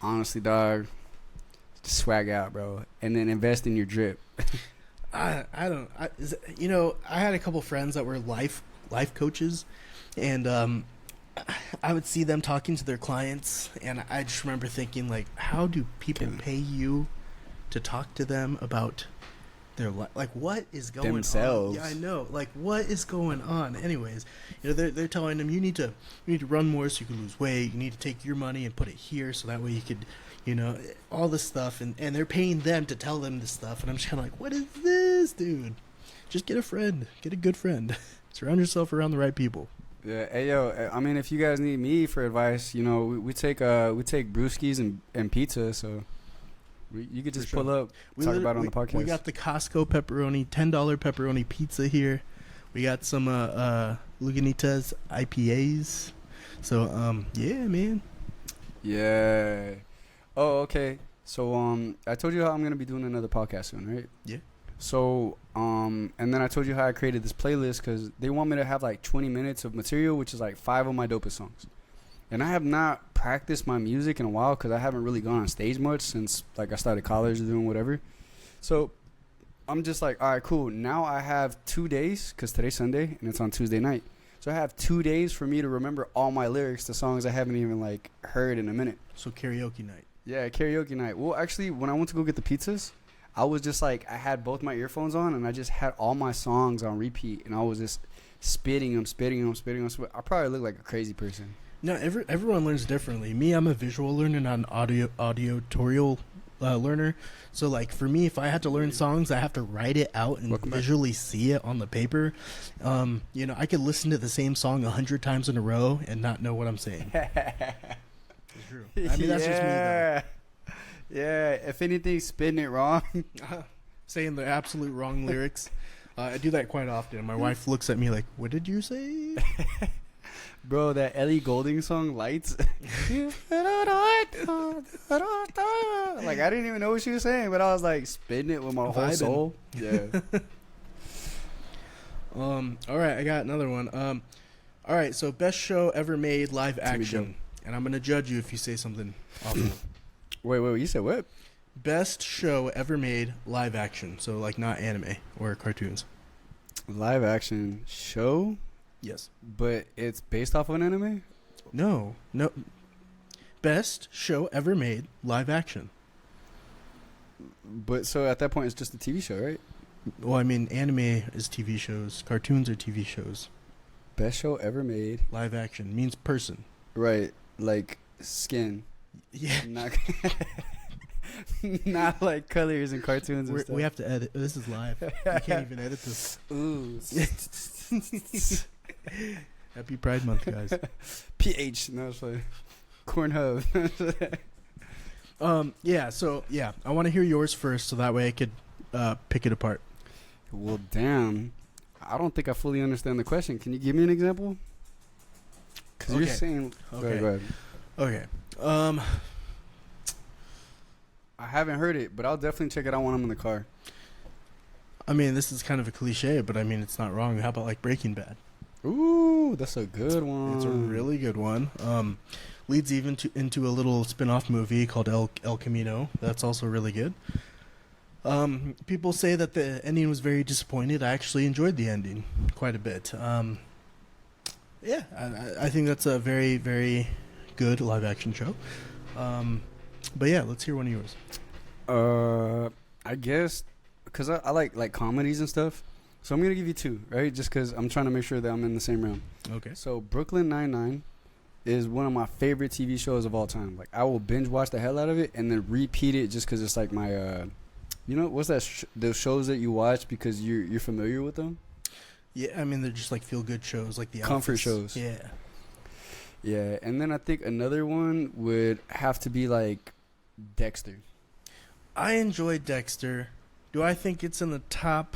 Honestly, dog, just swag out, bro. And then invest in your drip. I had a couple friends that were life coaches, and I would see them talking to their clients, and I just remember thinking, like, how do people pay you to talk to them about their life? Like, what is going themselves on? Yeah, I know. Like, what is going on? Anyways, they're telling them you need to run more so you can lose weight. You need to take your money and put it here so that way you could, all this stuff, and they're paying them to tell them this stuff, and I'm just kind of like, what is this, dude? Just get a friend, get a good friend, surround yourself around the right people. Yeah, hey yo, I mean, if you guys need me for advice, we take brewskis and pizza, so. You could just pull up, talk about it on the podcast. We got the Costco pepperoni, $10 pepperoni pizza here. We got some Lagunitas IPAs. So, yeah, man. Yeah. Oh, okay. So, I told you how I'm going to be doing another podcast soon, right? Yeah. So, And then I told you how I created this playlist because they want me to have like 20 minutes of material, which is like 5 of my dopest songs. And I have not practiced my music in a while because I haven't really gone on stage much since like I started college doing whatever. So I'm just like, all right, cool. Now I have 2 days because today's Sunday and it's on Tuesday night. So I have 2 days for me to remember all my lyrics to songs I haven't even like heard in a minute. So karaoke night. Yeah, karaoke night. Well, actually, when I went to go get the pizzas, I was just like, I had both my earphones on and I just had all my songs on repeat and I was just spitting them. I probably look like a crazy person. No, everyone learns differently. Me, I'm a visual learner, not an auditory learner. So, like, for me, if I had to learn songs, I have to write it out and visually see it on the paper. You know, I could listen to the same song 100 times in a row and not know what I'm saying. It's true. I mean, that's just me, though. Yeah, if anything, spitting it wrong. Saying the absolute wrong lyrics. I do that quite often. My wife looks at me like, what did you say? Bro, that Ellie Goulding song, Lights. Like, I didn't even know what she was saying, but I was like spitting it with my whole soul. Yeah. All right, I got another one. All right, so best show ever made live action. And I'm going to judge you if you say something awful. Wait, you said what? Best show ever made live action. So, like, not anime or cartoons. Live action show? Yes. But it's based off of an anime? No. Best show ever made live action. But so at that point, it's just a TV show, right? Well, I mean, anime is TV shows. Cartoons are TV shows. Best show ever made. Live action means person. Right. Like skin. Yeah. Not like colors and cartoons and stuff. We have to edit. This is live. You can't even edit this. Ooh. Happy Pride Month, guys. PH. No, it's like Cornhub. Yeah, I want to hear yours first so that way I could pick it apart. Well, damn. I don't think I fully understand the question. Can you give me an example? Because you're saying... Okay. Go ahead. Okay. I haven't heard it, but I'll definitely check it out when I'm in the car. I mean, this is kind of a cliche, but I mean, it's not wrong. How about, like, Breaking Bad? Ooh, that's a good one. It's a really good one. Leads even into a little spin-off movie called El Camino. That's also really good. People say that the ending was very disappointed. I actually enjoyed the ending quite a bit. Yeah, I think that's a very, very good live-action show. But yeah, let's hear one of yours. I guess because I like comedies and stuff. So I'm going to give you 2, right? Just because I'm trying to make sure that I'm in the same realm. Okay. So Brooklyn Nine-Nine is one of my favorite TV shows of all time. Like, I will binge watch the hell out of it and then repeat it just because it's like my, you know, what's that? Those shows that you watch because you're familiar with them? Yeah, I mean, they're just like feel-good shows, like The Comfort Office. shows. Yeah. Yeah, and then I think another one would have to be like Dexter. I enjoyed Dexter. Do I think it's in the top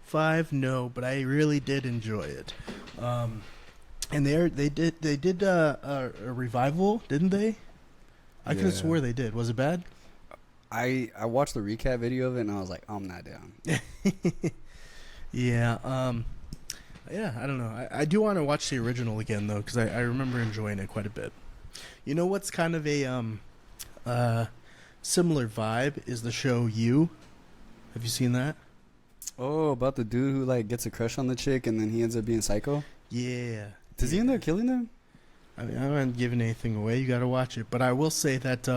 5? No, but I really did enjoy it. And they did a revival, didn't they? I could have swore they did. Was it bad? I watched the recap video of it and I was like, I'm not down. Yeah. Yeah, I don't know. I do want to watch the original again though, because I remember enjoying it quite a bit. You know what's kind of a similar vibe is the show You. Have you seen that? Oh, about the dude who like gets a crush on the chick and then he ends up being psycho? Yeah. Does he end up killing them? I mean, I'm not giving anything away. You got to watch it. But I will say that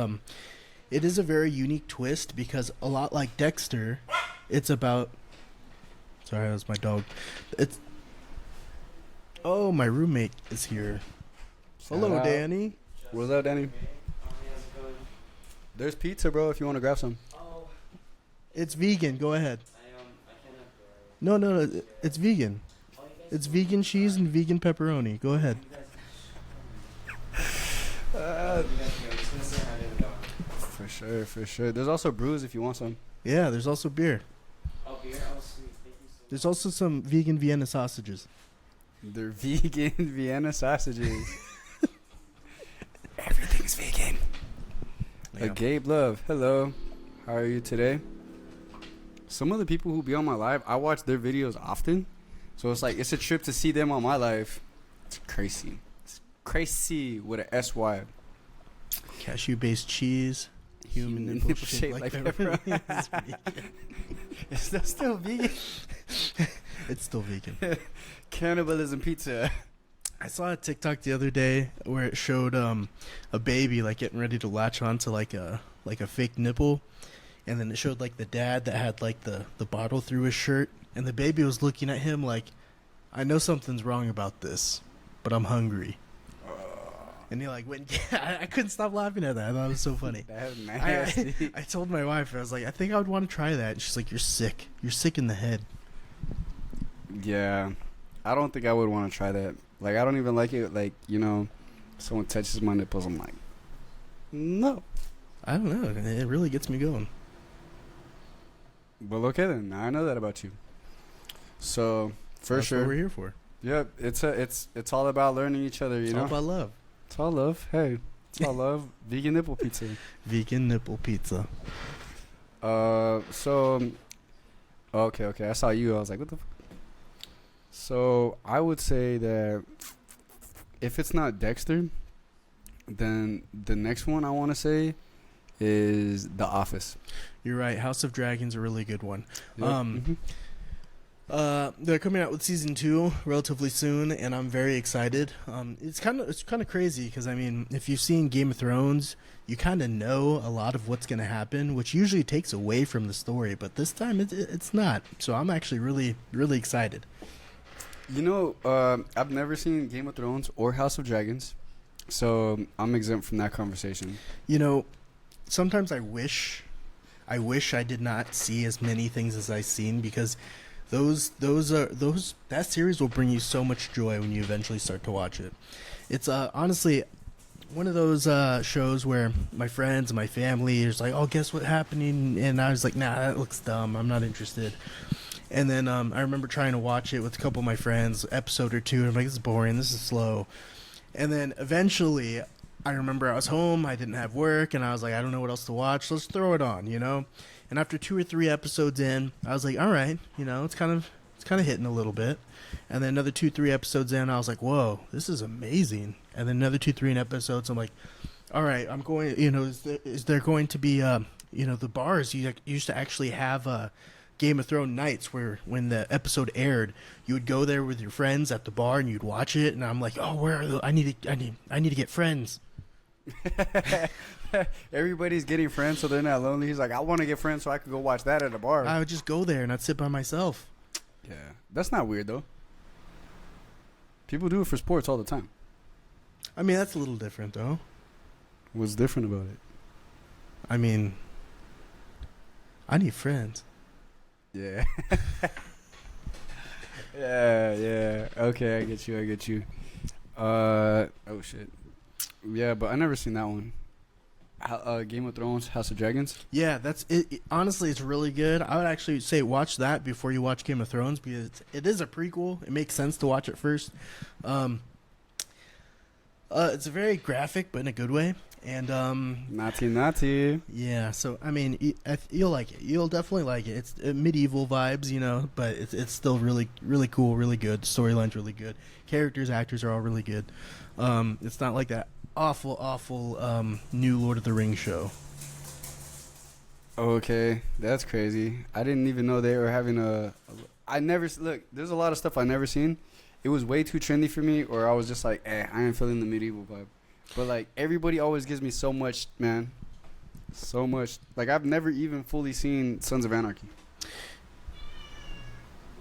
it is a very unique twist because a lot like Dexter, it's about... Sorry, that was my dog. Oh, my roommate is here. Hello, Danny. What's up, Danny? There's pizza, bro, if you want to grab some. Oh. It's vegan. Go ahead. I No, it's vegan. It's vegan cheese and vegan pepperoni. Go ahead. For sure. There's also brews if you want some. Yeah, there's also beer. Oh, beer? Oh, sweet. Thank you so much. There's also some vegan Vienna sausages. They're vegan Vienna sausages. Everything's vegan. Yeah. Gabe Love, hello. How are you today? some of the people who be on my live, I watch their videos often. So it's like, it's a trip to see them on my live. It's crazy. It's crazy with an SY. Cashew-based cheese. Human nipple shaped like pepperoni. Is that still vegan? It's still vegan. Cannibalism pizza. I saw a TikTok the other day where it showed a baby like getting ready to latch onto like a fake nipple, and then it showed like the dad that had like the bottle through his shirt, and the baby was looking at him like, I know something's wrong about this, but I'm hungry. And he like went. I couldn't stop laughing at that. I thought it was so funny. That's nasty. I told my wife, I was like, I think I would want to try that. And she's like, you're sick. You're sick in the head. Yeah, I don't think I would want to try that. Like, I don't even like it. Like, you know, someone touches my nipples, I'm like, no. I don't know. It really gets me going. Well, okay then. Now I know that about you. So for That's sure, what we're here for. Yep. It's all about learning each other. You It's know, all about love. it's all love. Hey, it's all love. Vegan nipple pizza. Vegan nipple pizza. So, okay. I saw you. I was like, what the. So I would say that if it's not Dexter, then the next one I want to say is The Office. You're right. House of Dragon's a really good one. Yep. Mhm. They're coming out with season 2 relatively soon, and I'm very excited. It's kind of crazy because I mean, if you've seen Game of Thrones, you kind of know a lot of what's going to happen, which usually takes away from the story. But this time, it's not. So I'm actually really excited. You know, I've never seen Game of Thrones or House of Dragons, so I'm exempt from that conversation. You know, sometimes I wish I did not see as many things as I've seen, because that series will bring you so much joy when you eventually start to watch it. It's honestly one of those shows where my friends and my family is like, oh, guess what's happening? And I was like, nah, that looks dumb. I'm not interested. And then I remember trying to watch it with a couple of my friends, episode or two, and I'm like, this is boring, this is slow. And then eventually, I remember I was home, I didn't have work, and I was like, I don't know what else to watch, let's throw it on, you know? And after 2 or 3 episodes in, I was like, all right, you know, it's kind of hitting a little bit. And then another 2-3 episodes in, I was like, whoa, this is amazing. And then another 2-3 episodes, I'm like, all right, I'm going, you know, is there going to be, you know, the bars, you used to actually have Game of Thrones nights where when the episode aired, you would go there with your friends at the bar and you'd watch it. And I'm like, oh, where are I need to get friends. Everybody's getting friends, so they're not lonely. He's like, I want to get friends so I could go watch that at a bar. I would just go there and I'd sit by myself. Yeah, that's not weird though. People do it for sports all the time. I mean, that's a little different though. What's different about it? I mean, I need friends. Yeah. yeah. Okay, I get you. Oh shit. Yeah, but I never seen that one. Game of Thrones, House of Dragons. Yeah, that's it. Honestly, it's really good. I would actually say watch that before you watch Game of Thrones, because it is a prequel. It makes sense to watch it first. It's very graphic, but in a good way. And Naughty. yeah. So I mean, you'll like it. You'll definitely like it. It's medieval vibes, you know, but it's still really cool, really good. Storyline's really good. Characters, actors are all really good. It's not like that awful new Lord of the Rings show. Okay, that's crazy. I didn't even know they were having I never look. There's a lot of stuff I never seen. It was way too trendy for me, or I was just like, I ain't feeling the medieval vibe. But like everybody always gives me so much, man. So much. Like I've never even fully seen Sons of Anarchy.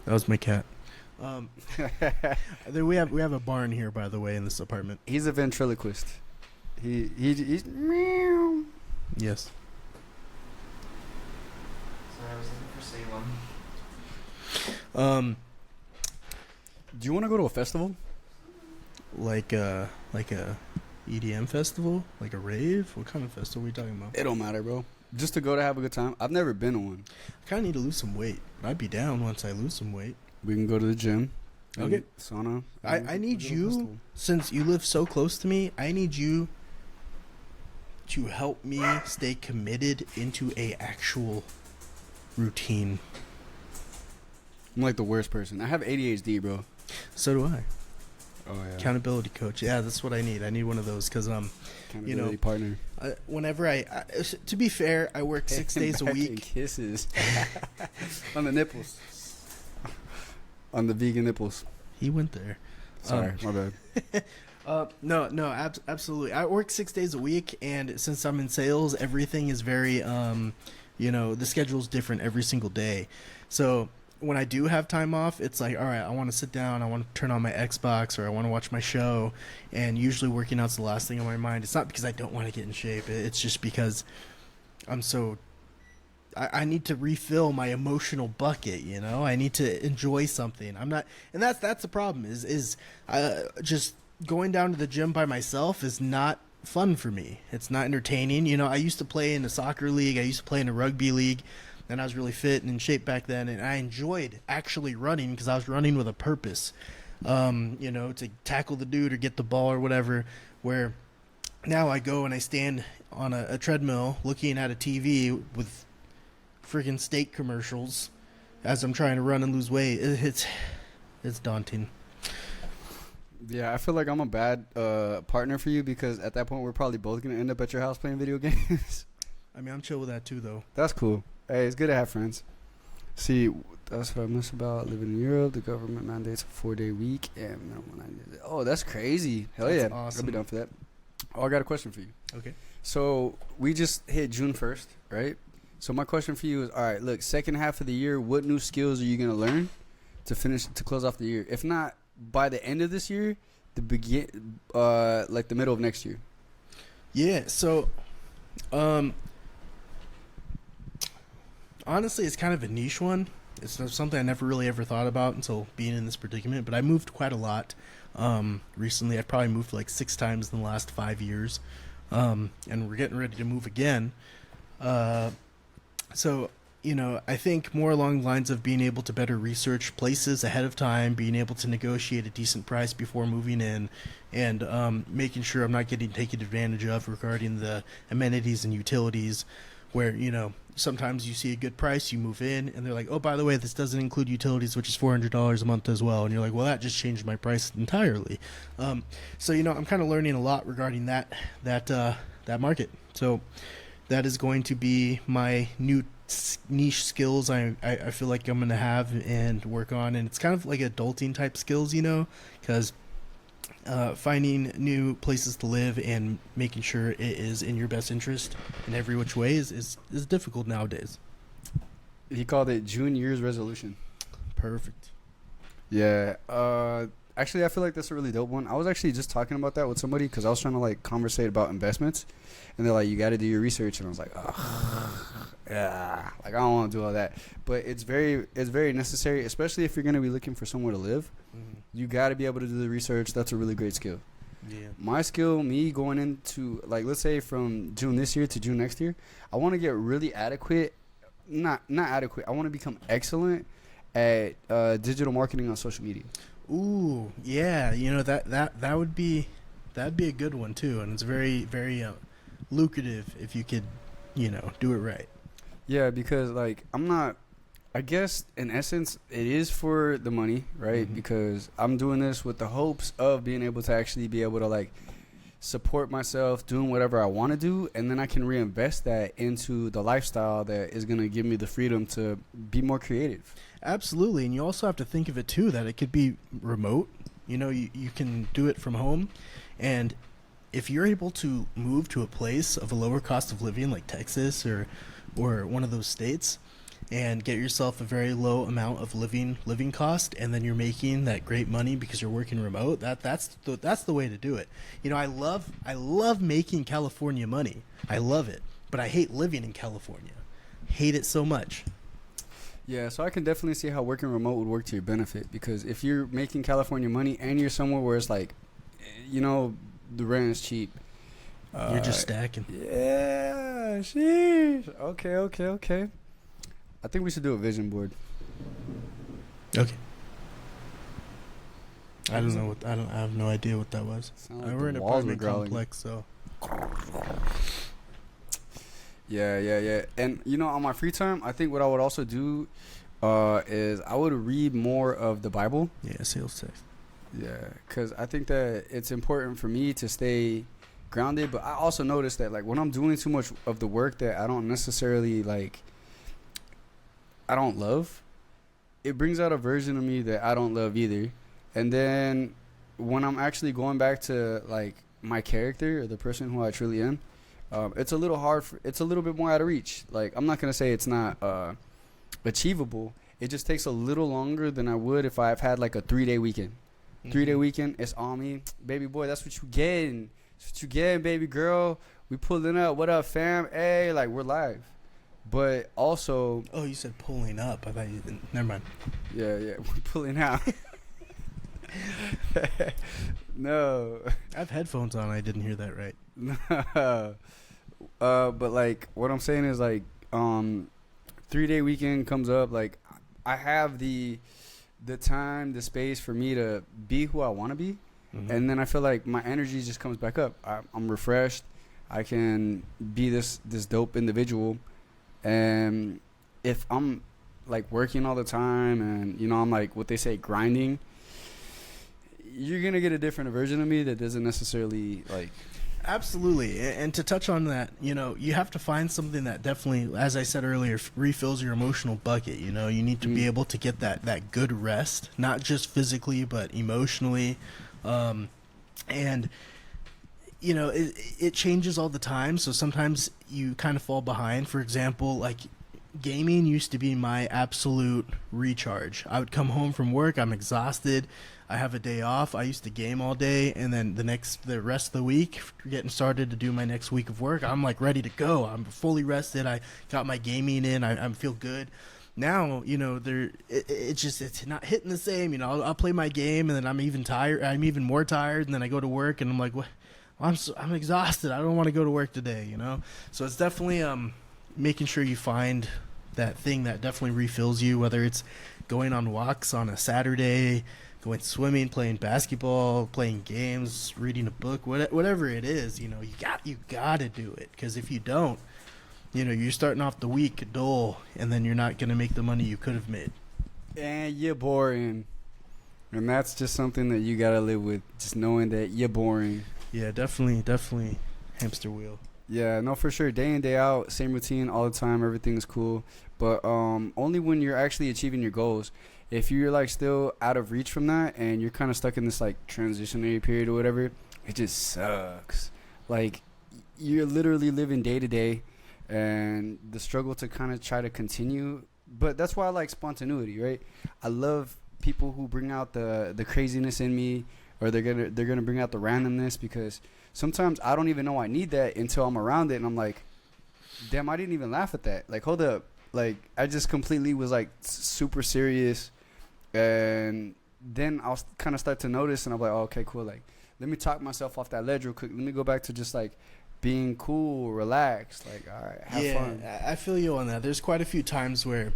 That was my cat. We have a barn here, by the way, in this apartment. He's a ventriloquist. He's meow. Yes. Sorry, I was looking for Salem. Do you want to go to a festival? Like a EDM festival, like a rave. What kind of festival are we talking about? It don't matter, bro. Just to go to have a good time. I've never been to one. I kind of need to lose some weight. I'd be down once I lose some weight. We can go to the gym. Okay. Sauna. I need you, since you live so close to me, I need you to help me stay committed into a actual routine. I'm like the worst person. I have ADHD, bro. So do I. Oh yeah. Accountability coach. Yeah, that's what I need. I need one of those because Accountability partner. Whenever to be fair, I work 6 days a Back week. and kisses on the nipples, on the vegan nipples. He went there. Sorry, my bad. No, absolutely. I work 6 days a week, and since I'm in sales, everything is very, the schedule's different every single day. So when I do have time off, it's like, all right, I want to sit down, I want to turn on my Xbox, or I want to watch my show, and usually working out's the last thing on my mind. It's not because I don't want to get in shape. It's just because I need to refill my emotional bucket, I need to enjoy something. I'm not, and that's the problem is just going down to the gym by myself is not fun for me. It's not entertaining. I used to play in a soccer league. I used to play in a rugby league, and I was really fit and in shape back then, and I enjoyed actually running because I was running with a purpose, to tackle the dude or get the ball or whatever, where now I go and I stand on a treadmill looking at a TV with freaking steak commercials as I'm trying to run and lose weight. It's daunting. Yeah, I feel like I'm a bad partner for you because at that point we're probably both gonna end up at your house playing video games. I mean, I'm chill with that too, though. That's cool. Hey, it's good to have friends. See, that's what I miss about living in Europe. The government mandates a 4-day week and minimum 90 days. Oh, that's crazy. Hell That's yeah. awesome. I'll be down for that. Oh, I got a question for you. Okay. So we just hit June 1st, right? So my question for you is, all right, look, second half of the year, what new skills are you going to learn to close off the year? If not by the end of this year, like the middle of next year. Yeah, so honestly, it's kind of a niche one. It's something I never really ever thought about until being in this predicament, but I moved quite a lot recently. I've probably moved like 6 times in the last 5 years, and we're getting ready to move again. So, I think more along the lines of being able to better research places ahead of time, being able to negotiate a decent price before moving in, and making sure I'm not getting taken advantage of regarding the amenities and utilities where, sometimes you see a good price, you move in, and they're like, oh, by the way, this doesn't include utilities, which is $400 a month as well. And you're like, well, that just changed my price entirely. So, I'm kind of learning a lot regarding that market. So that is going to be my new niche skills I feel like I'm going to have and work on. And it's kind of like adulting type skills, because finding new places to live and making sure it is in your best interest in every which way is difficult nowadays. He called it June Year's resolution. Perfect. Yeah. Actually, I feel like that's a really dope one. I was actually just talking about that with somebody because I was trying to conversate about investments, and they're like, "You got to do your research," and I was like, "Oh, yeah, I don't want to do all that." But it's very necessary, especially if you're gonna be looking for somewhere to live. Mm-hmm. You got to be able to do the research. That's a really great skill. Yeah. My skill, me going into let's say from June this year to June next year, I want to get really adequate. Not adequate. I want to become excellent at digital marketing on social media. Ooh, yeah. That'd be a good one too, and it's very, very lucrative if you could, do it right. Yeah, because I'm not. I guess in essence it is for the money, right? Mm-hmm. Because I'm doing this with the hopes of being able to actually be able to support myself doing whatever I want to do, and then I can reinvest that into the lifestyle that is going to give me the freedom to be more creative. Absolutely, and you also have to think of it too that it could be remote. You can do it from home, and if you're able to move to a place of a lower cost of living like Texas or one of those states and get yourself a very low amount of living cost, and then you're making that great money because you're working remote, that's the way to do it. I love making California money. I love it, but I hate living in California. Hate it so much. Yeah, so I can definitely see how working remote would work to your benefit, because if you're making California money and you're somewhere where it's the rent is cheap, you're just stacking. Yeah, sheesh. Okay. I think we should do a vision board. Okay. I have no idea what that was. Sound like We're in the an walls were apartment growling. complex, so. Yeah. And you know, on my free time, I think what I would also do is I would read more of the Bible. Yeah, sales text. Yeah, because I think that it's important for me to stay grounded. But I also notice that like when I'm doing too much of the work that I don't necessarily like, I don't love, it brings out a version of me that I don't love either. And then when I'm actually going back to like my character or the person who I truly am, it's a little hard. It's a little bit more out of reach. Like I'm not gonna say it's not achievable. It just takes a little longer than I would if I've had like a 3-day weekend. 3-day weekend, it's on me, baby boy. That's what you getting. That's what you getting, baby girl. We pulling up. What up, fam? Hey, like we're live. But also, oh, you said pulling up. I thought you. Never mind. Yeah, we're pulling out. No, I have headphones on. I didn't hear that right. No. But like what I'm saying is like 3-day weekend comes up. Like I have the time, the space for me to be who I want to be. And then I feel like my energy just comes back up. I'm refreshed. I can be this dope individual. And if I'm like working all the time and you know I'm like what they say grinding, you're gonna get a different version of me that doesn't necessarily like. Absolutely. And to touch on that, you know, you have to find something that definitely, as I said earlier, refills your emotional bucket. You know, you need to be able to get that good rest, not just physically, but emotionally. And, you know, it changes all the time. So sometimes you kind of fall behind. For example, like gaming used to be my absolute recharge. I would come home from work, I'm exhausted, I have a day off, I used to game all day, and then the rest of the week, getting started to do my next week of work, I'm like ready to go. I'm fully rested, I got my gaming in, I feel good. Now, you know, it's not hitting the same. You know, I'll play my game and then I'm even more tired, and then I go to work and I'm like, what? I'm exhausted, I don't want to go to work today, you know. So it's definitely making sure you find that thing that definitely refills you, whether it's going on walks on a Saturday, going swimming, playing basketball, playing games, reading a book, whatever it is. You know, you got to do it, because if you don't, you know, you're starting off the week dull, and then you're not going to make the money you could have made. And you're boring. And that's just something that you got to live with, just knowing that you're boring. Yeah, definitely hamster wheel. Yeah, no, for sure. Day in, day out, same routine all the time. Everything's cool. But only when you're actually achieving your goals. If you're like still out of reach from that and you're kind of stuck in this like transitionary period or whatever, it just sucks. Like you're literally living day to day, and the struggle to kind of try to continue. But that's why I like spontaneity, right? I love people who bring out the craziness in me, or they're gonna bring out the randomness, because sometimes I don't even know I need that until I'm around it, and I'm like, damn, I didn't even laugh at that. Like, hold up. Like, I just completely was like super serious, and then I'll kind of start to notice, and I'm like, oh, okay, cool. Like, let me talk myself off that ledge real quick. Let me go back to just like being cool, relaxed. Like, all right, have fun. I feel you on that. There's quite a few times where,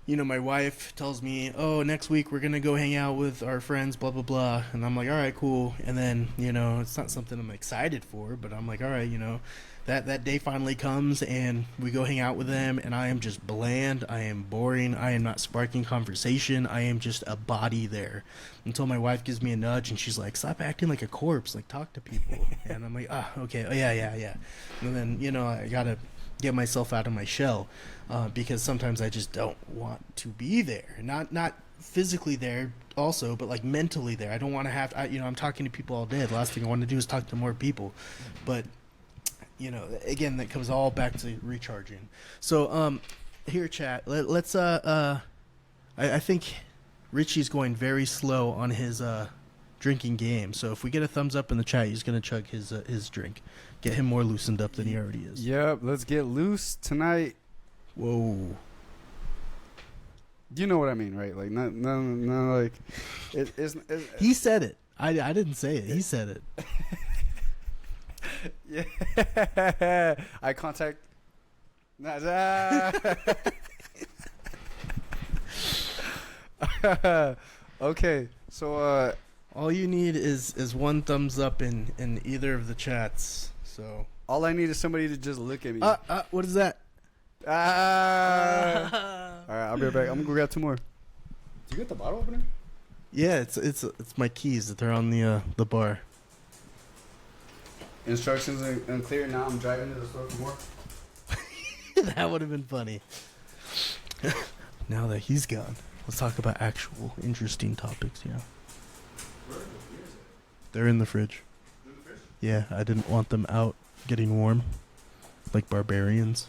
you know, my wife tells me, oh, next week we're going to go hang out with our friends, blah, blah, blah. And I'm like, all right, cool. And then, you know, it's not something I'm excited for, but I'm like, all right, you know, that day finally comes and we go hang out with them, and I am just bland. I am boring. I am not sparking conversation. I am just a body there until my wife gives me a nudge and she's like, stop acting like a corpse. Like, talk to people. And I'm like, okay. Oh, yeah. And then, you know, I got to get myself out of my shell, because sometimes I just don't want to be there. Not physically there also, but like mentally there. I don't want to have to, you know, I'm talking to people all day. The last thing I want to do is talk to more people. But, you know, again, that comes all back to recharging. So, here, chat, let's, I think Richie's going very slow on his, drinking game. So if we get a thumbs up in the chat, he's going to chug his drink. Get him more loosened up than he already is. Yep, let's get loose tonight. Whoa. You know what I mean, right? Like, no, like, it's he said it. I didn't say it. He said it. Yeah. Eye contact. Okay, so all you need is one thumbs up in either of the chats. So All I need is somebody to just look at me. What is that? All right, I'll be right back. I'm gonna go grab 2 more. Do you get the bottle opener? Yeah, it's my keys. They're on the bar. Instructions unclear. Now I'm driving to the store for more. That would have been funny. Now that he's gone, let's talk about actual interesting topics. Yeah. Where are the beers at? They're in the fridge. In the fridge? Yeah, I didn't want them out getting warm, like barbarians.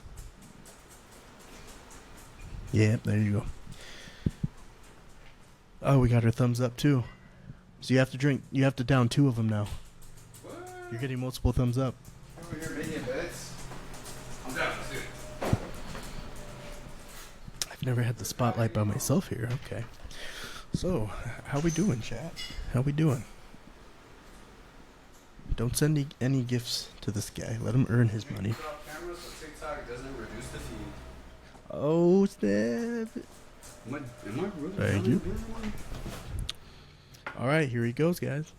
Yeah, there you go. Oh, we got our thumbs up too. So you have to down 2 of them now. What? You're getting multiple thumbs up. Over here making bets. I'm down. Let's do it. I've never had the spotlight by myself here. Okay. So, how we doing, chat? How we doing? Don't send any gifts to this guy. Let him earn his money. Off camera so TikTok doesn't reduce the feed. Oh, snap. Am I really Thank you. All right, here he goes, guys.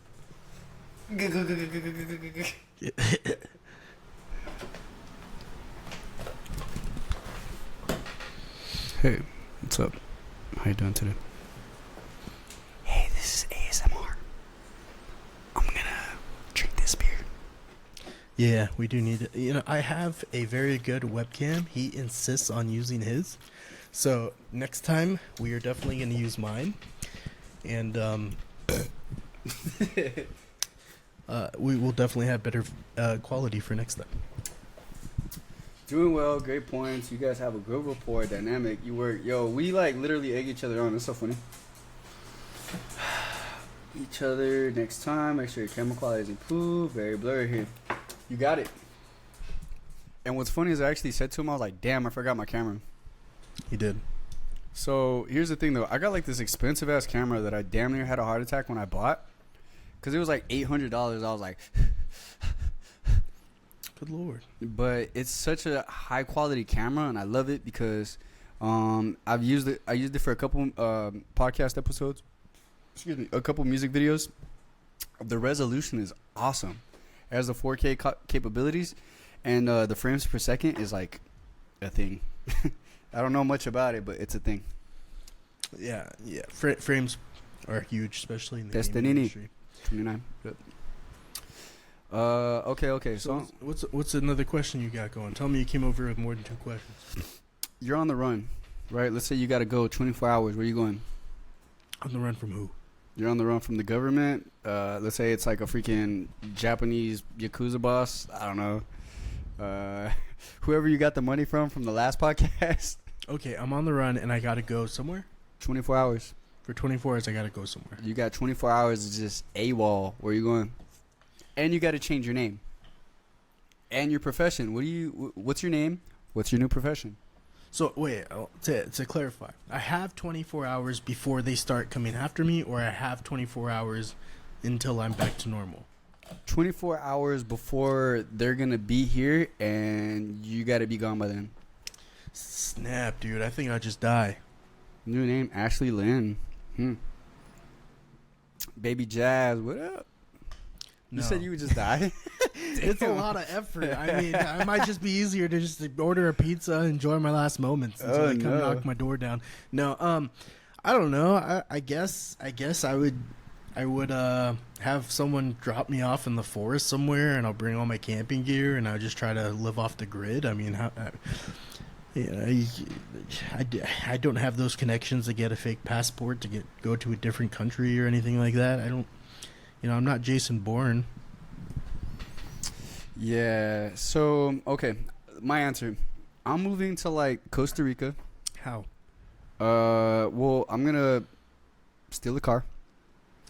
Hey, what's up? How you doing today? Hey, this is ASMR. I'm gonna drink this beer. Yeah, we do need it. You know, I have a very good webcam. He insists on using his. So, next time, we are definitely going to use mine. And we will definitely have better quality for next time. Doing well, great points. You guys have a good rapport, dynamic. You work, we like literally egg each other on. It's so funny. Each other next time. Make sure your camera quality is improved. Very blurry here. You got it. And what's funny is I actually said to him, I was like, damn, I forgot my camera. He did. So here's the thing though. I got like this expensive ass camera that I damn near had a heart attack when I bought. Because it was like $800. I was like, good Lord. but it's such a high quality camera and I love it because I used it for a couple podcast episodes. Excuse me, a couple music videos. The resolution is awesome. It has the 4K capabilities and the frames per second is like a thing. I don't know much about it, but it's a thing. Yeah. Frames are huge, especially in the Destiny gaming industry. 29. Yep. Okay. So what's another question you got going? Tell me you came over with more than 2 questions. you're on the run, right? Let's say you got to go 24 hours. Where you going? On the run from who? You're on the run from the government. Let's say it's like a freaking Japanese Yakuza boss. I don't know. Whoever you got the money from the last podcast. Okay, I'm on the run and I gotta go somewhere. 24 hours. For 24 hours, I gotta go somewhere. You got 24 hours of just AWOL. Where you going? And you got to change your name. And your profession. What's your name? What's your new profession? So, wait, to clarify, I have 24 hours before they start coming after me, or I have 24 hours until I'm back to normal? 24 hours before they're going to be here, and you got to be gone by then. Snap, dude. I think I'll just die. New name, Ashley Lynn. Baby Jazz, what up? You No. said you would just die? It's a lot of effort. I mean, it might just be easier to just order a pizza, enjoy my last moments until they come knock my door down. No, I don't know. I guess I would have someone drop me off in the forest somewhere, and I'll bring all my camping gear, and I'll just try to live off the grid. I mean, I don't have those connections to get a fake passport to go to a different country or anything like that. I don't. I'm not Jason Bourne. Yeah. So, okay. My answer. I'm moving to, like, Costa Rica. How? Well, I'm going to steal a car.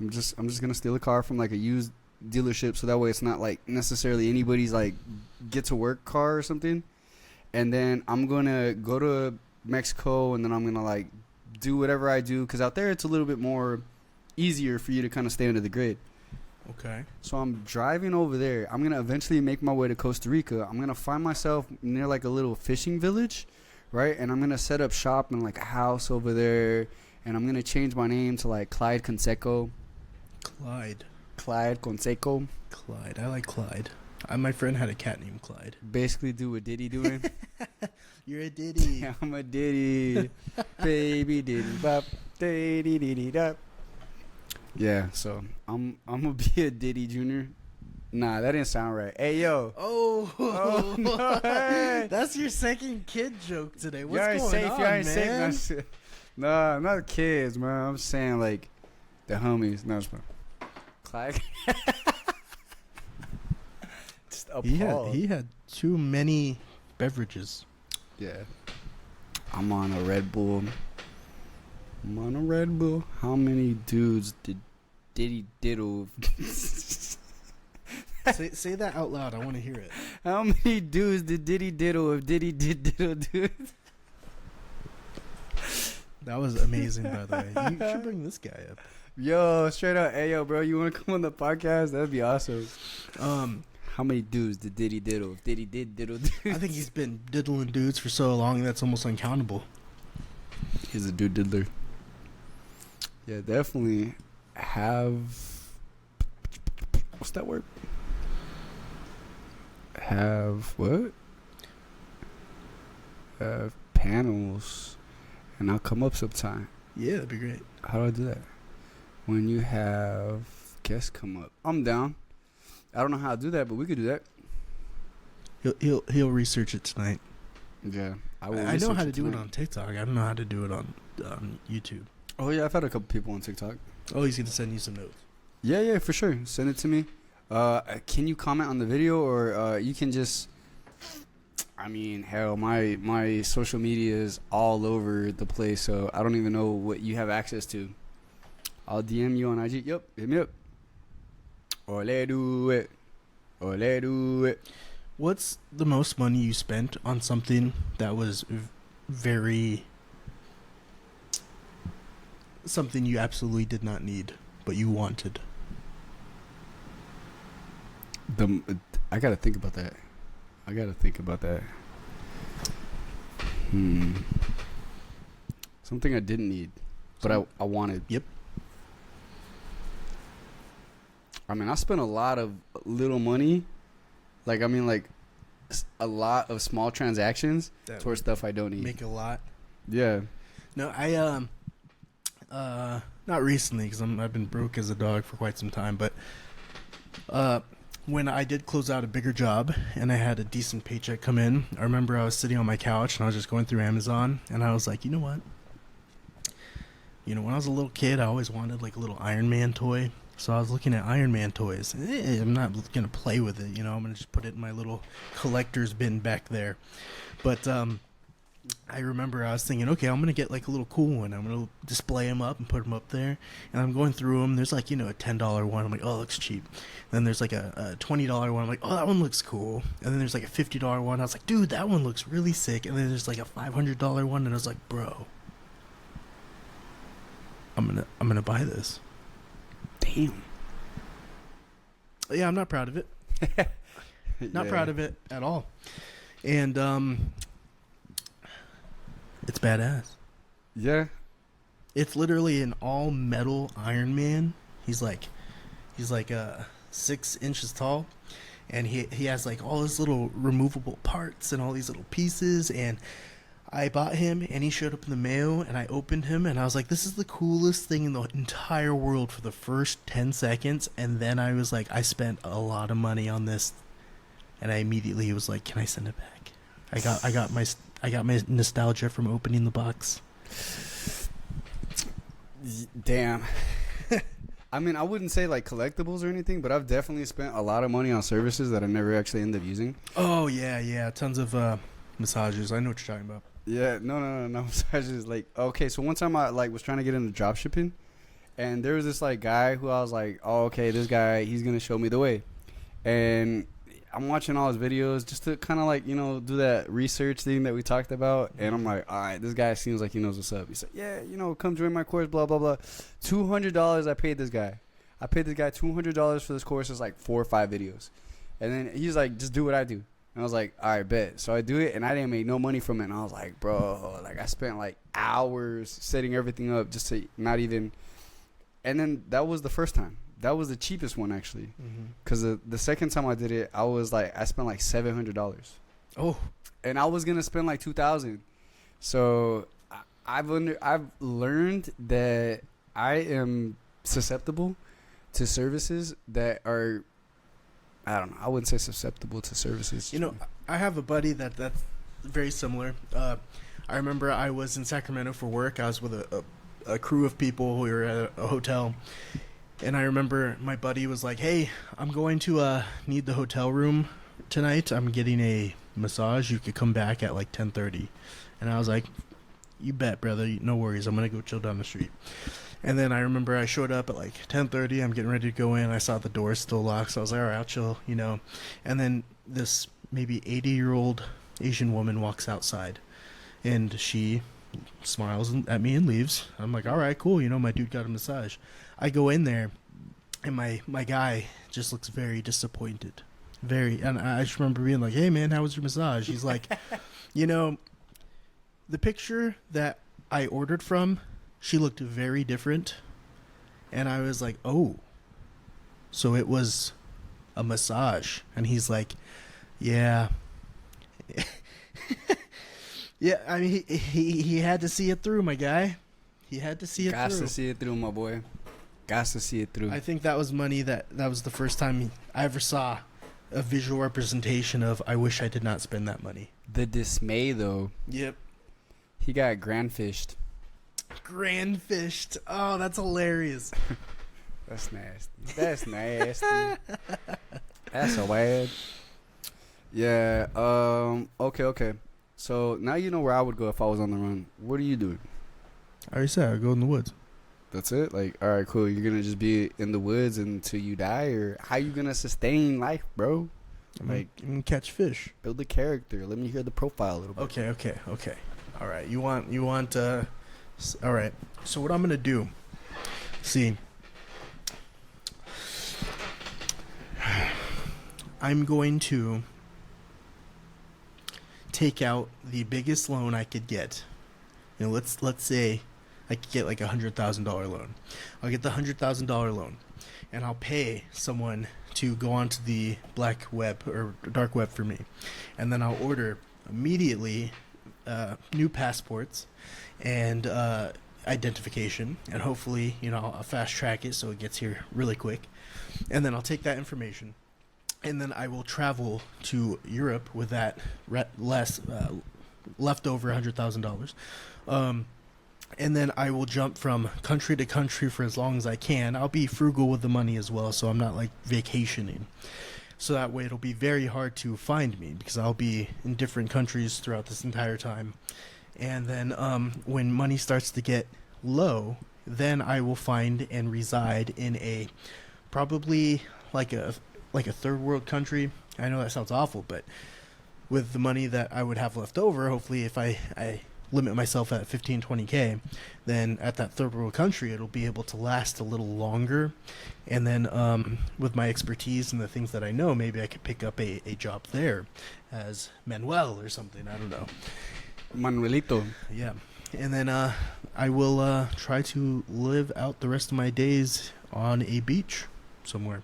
I'm just going to steal a car from, like, a used dealership. So that way it's not, like, necessarily anybody's, like, get to work car or something. And then I'm going to go to Mexico, and then I'm going to, like, do whatever I do. Because out there it's a little bit more easier for you to kind of stay under the grid. Okay. So I'm driving over there. I'm going to eventually make my way to Costa Rica. I'm going to find myself near like a little fishing village, right? And I'm going to set up shop in like a house over there. And I'm going to change my name to like Clyde. Clyde Conseco. Clyde. I like Clyde. My friend had a cat named Clyde. Basically, do what Diddy doing. You're a Diddy. I'm a Diddy, baby Diddy bop, Diddy Diddy dop. Yeah, so I'm gonna be a Diddy Junior. Nah, that didn't sound right. Hey yo. Oh, No, hey. That's your second kid joke today. What's You ain't going safe. on, You ain't man? safe. Nah, not kids, man. I'm saying like the homies. No, it's fine. Clyde. Just appalled. He had too many beverages. Yeah. I'm on a Red Bull. How many dudes did Diddy diddle? Say that out loud. I want to hear it. How many dudes did Diddy diddle if Diddy did diddle dudes? That was amazing, by the way. You should bring this guy up. Yo, straight up. Hey, yo, bro, you want to come on the podcast? That'd be awesome. How many dudes did Diddy diddle if Diddy did diddle dudes? I think he's been diddling dudes for so long that's almost uncountable. He's a dude diddler. Yeah, definitely have... What's that word? Have what? Have panels, and I'll come up sometime. Yeah, that'd be great. How do I do that? When you have guests come up, I'm down. I don't know how to do that, but we could do that. He'll research it tonight. Yeah, I know how to do it on TikTok. I don't know how to do it on YouTube. Oh yeah, I've had a couple people on TikTok. Oh, he's gonna send you some notes. Yeah, for sure. Send it to me. Can you comment on the video, or you can just? I mean, hell, my social media is all over the place, so I don't even know what you have access to. I'll DM you on IG. Yep, hit me up. Ole do it. What's the most money you spent on something that was very something you absolutely did not need but you wanted? I gotta think about that. Something I didn't need, but I wanted. Yep. I mean, I spent a lot of little money. Like a lot of small transactions towards stuff I don't need. Make a lot. Yeah. No, I not recently because I've been broke as a dog for quite some time, but when I did close out a bigger job and I had a decent paycheck come in, I remember I was sitting on my couch and I was just going through Amazon and I was like, you know what? When I was a little kid, I always wanted like a little Iron Man toy. So I was looking at Iron Man toys. I'm not going to play with it, I'm going to just put it in my little collector's bin back there. But I remember I was thinking, okay, I'm going to get like a little cool one. I'm going to display them up and put them up there. And I'm going through them. There's like, a $10 one. I'm like, oh, it looks cheap. And then there's like a $20 one. I'm like, oh, that one looks cool. And then there's like a $50 one. I was like, dude, that one looks really sick. And then there's like a $500 one. And I was like, bro, I'm going to buy this. Damn. Yeah, I'm not proud of it. Not proud of it at all. And it's badass. Yeah. It's literally an all metal Iron Man. He's like 6 inches tall, and he has like all his little removable parts and all these little pieces. And I bought him, and he showed up in the mail, and I opened him, and I was like, this is the coolest thing in the entire world for the first 10 seconds. And then I was like, I spent a lot of money on this, and I immediately was like, can I send it back? I got my nostalgia from opening the box. Damn. I mean, I wouldn't say like collectibles or anything, but I've definitely spent a lot of money on services that I never actually end up using. Oh yeah, tons of massages. I know what you're talking about. Yeah, no massages. Like, okay, so one time I like was trying to get into drop shipping, and there was this like guy who I was like, oh, okay, this guy, he's gonna show me the way, and I'm watching all his videos just to kind of like, do that research thing that we talked about. And I'm like, all right, this guy seems like he knows what's up. He's like, yeah, come join my course, blah, blah, blah. $200 I paid this guy. $200 for this course. It's like 4 or 5 videos. And then he's like, just do what I do. And I was like, all right, bet. So I do it, and I didn't make no money from it. And I was like, bro, like I spent like hours setting everything up just to not even. And then that was the first time. that was the cheapest one actually. Mm-hmm. Cause the second time I did it, I spent like $700. Oh, And I was gonna spend like $2,000. So I've learned that I am susceptible to services that are, I don't know, I wouldn't say susceptible to services. you know, I have a buddy that's very similar. I remember I was in Sacramento for work. I was with a crew of people. We were at a hotel, and I remember my buddy was like, "Hey, I'm going to need the hotel room tonight. I'm getting a massage. You could come back at like 10:30." And I was like, "You bet, brother. No worries. I'm gonna go chill down the street." And then I remember I showed up at like 10:30. I'm getting ready to go in. I saw the door still locked, so I was like, "All right, I'll chill," you know. And then this maybe 80-year-old Asian woman walks outside, and she smiles at me and leaves. I'm like, "All right, cool. You know, my dude got a massage." I go in there, and my guy just looks very disappointed. And I just remember being like, "Hey, man, how was your massage?" He's like, "You know, the picture that I ordered from, she looked very different." And I was like, "Oh, so it was a massage." And he's like, "Yeah." Yeah, I mean, he had to see it through, my guy. He had to see it Got through. to see it through, my boy. Got to see it through. I think that was money that was the first time I ever saw a visual representation of, I wish I did not spend that money. The dismay, though. Yep. He got grand-fished. Grand-fished. Oh, that's hilarious. That's nasty. That's nasty. That's so bad. Yeah. Okay. So now you know where I would go if I was on the run. What are you doing? I already said I'd go in the woods. That's it? Like, all right, cool. You're going to just be in the woods until you die? Or how you going to sustain life, bro? I'm gonna catch fish. Build a character. Let me hear the profile a little bit. Okay. All right. You want all right. So what I'm going to do, see, I'm going to take out the biggest loan I could get. You know, let's say I could get like $100,000 loan. I'll get the $100,000 loan, and I'll pay someone to go onto the black web or dark web for me, and then I'll order immediately new passports and identification, and hopefully, you know, I'll fast track it so it gets here really quick, and then I'll take that information, and then I will travel to Europe with that leftover $100,000. And then I will jump from country to country for as long as I can. I'll be frugal with the money as well, so I'm not like vacationing. So that way it'll be very hard to find me because I'll be in different countries throughout this entire time. And then when money starts to get low, then I will find and reside in a probably like a third world country. I know that sounds awful, but with the money that I would have left over, hopefully if I limit myself at 15-20K, then at that third world country it'll be able to last a little longer. And then with my expertise and the things that I know, maybe I could pick up a job there as Manuel or something. I don't know. Manuelito. Yeah. And then I will try to live out the rest of my days on a beach somewhere.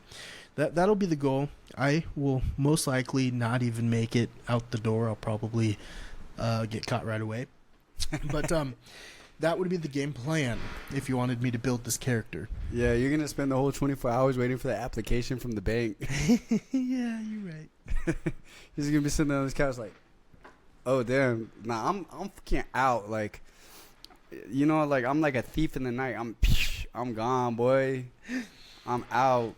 That'll be the goal. I will most likely not even make it out the door. I'll probably get caught right away. But that would be the game plan if you wanted me to build this character. Yeah, you're going to spend the whole 24 hours waiting for the application from the bank. Yeah, you're right. He's going to be sitting on his couch like, oh, damn. Nah, I'm fucking out. Like, you know, like, I'm like a thief in the night. I'm gone, boy. I'm out.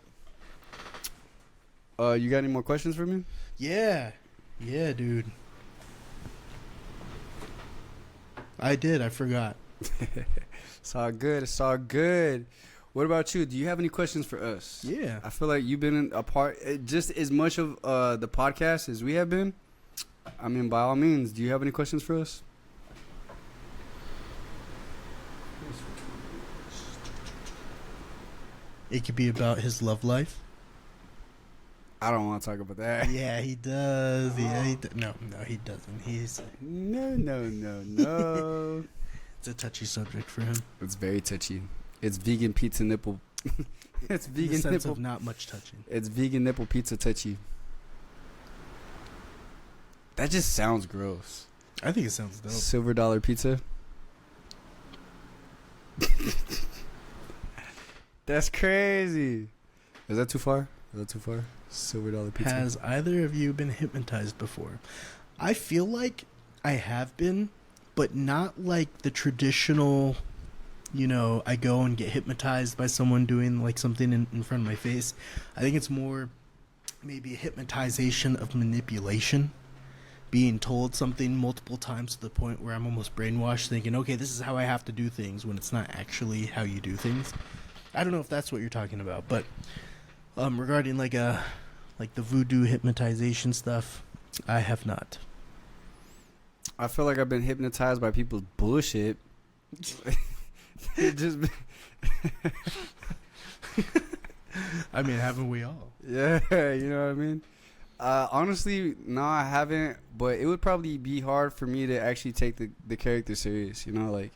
You got any more questions for me? Yeah, dude. I did. I forgot. It's all good. What about you? Do you have any questions for us? Yeah. I feel like you've been a part, just as much of the podcast as we have been. I mean, by all means, do you have any questions for us? It could be about his love life. I don't want to talk about that. Yeah, he does. Yeah, No, he doesn't. He's No. It's a touchy subject for him. It's very touchy. It's vegan pizza nipple It's In the vegan sense nipple. of not much touching. It's vegan nipple pizza touchy. That just sounds gross. I think it sounds dope. Silver dollar pizza. That's crazy. Is that too far? Silver dollar pizza. Has either of you been hypnotized before? I feel like I have been, but not like the traditional, I go and get hypnotized by someone doing like something in front of my face. I think it's more maybe a hypnotization of manipulation. Being told something multiple times to the point where I'm almost brainwashed, thinking, okay, this is how I have to do things, when it's not actually how you do things. I don't know if that's what you're talking about, but regarding like the voodoo hypnotization stuff, I have not. I feel like I've been hypnotized by people's bullshit. It just I mean, haven't we all? yeah, you know what I mean? Honestly, no, I haven't. But it would probably be hard for me to actually take the character serious. Like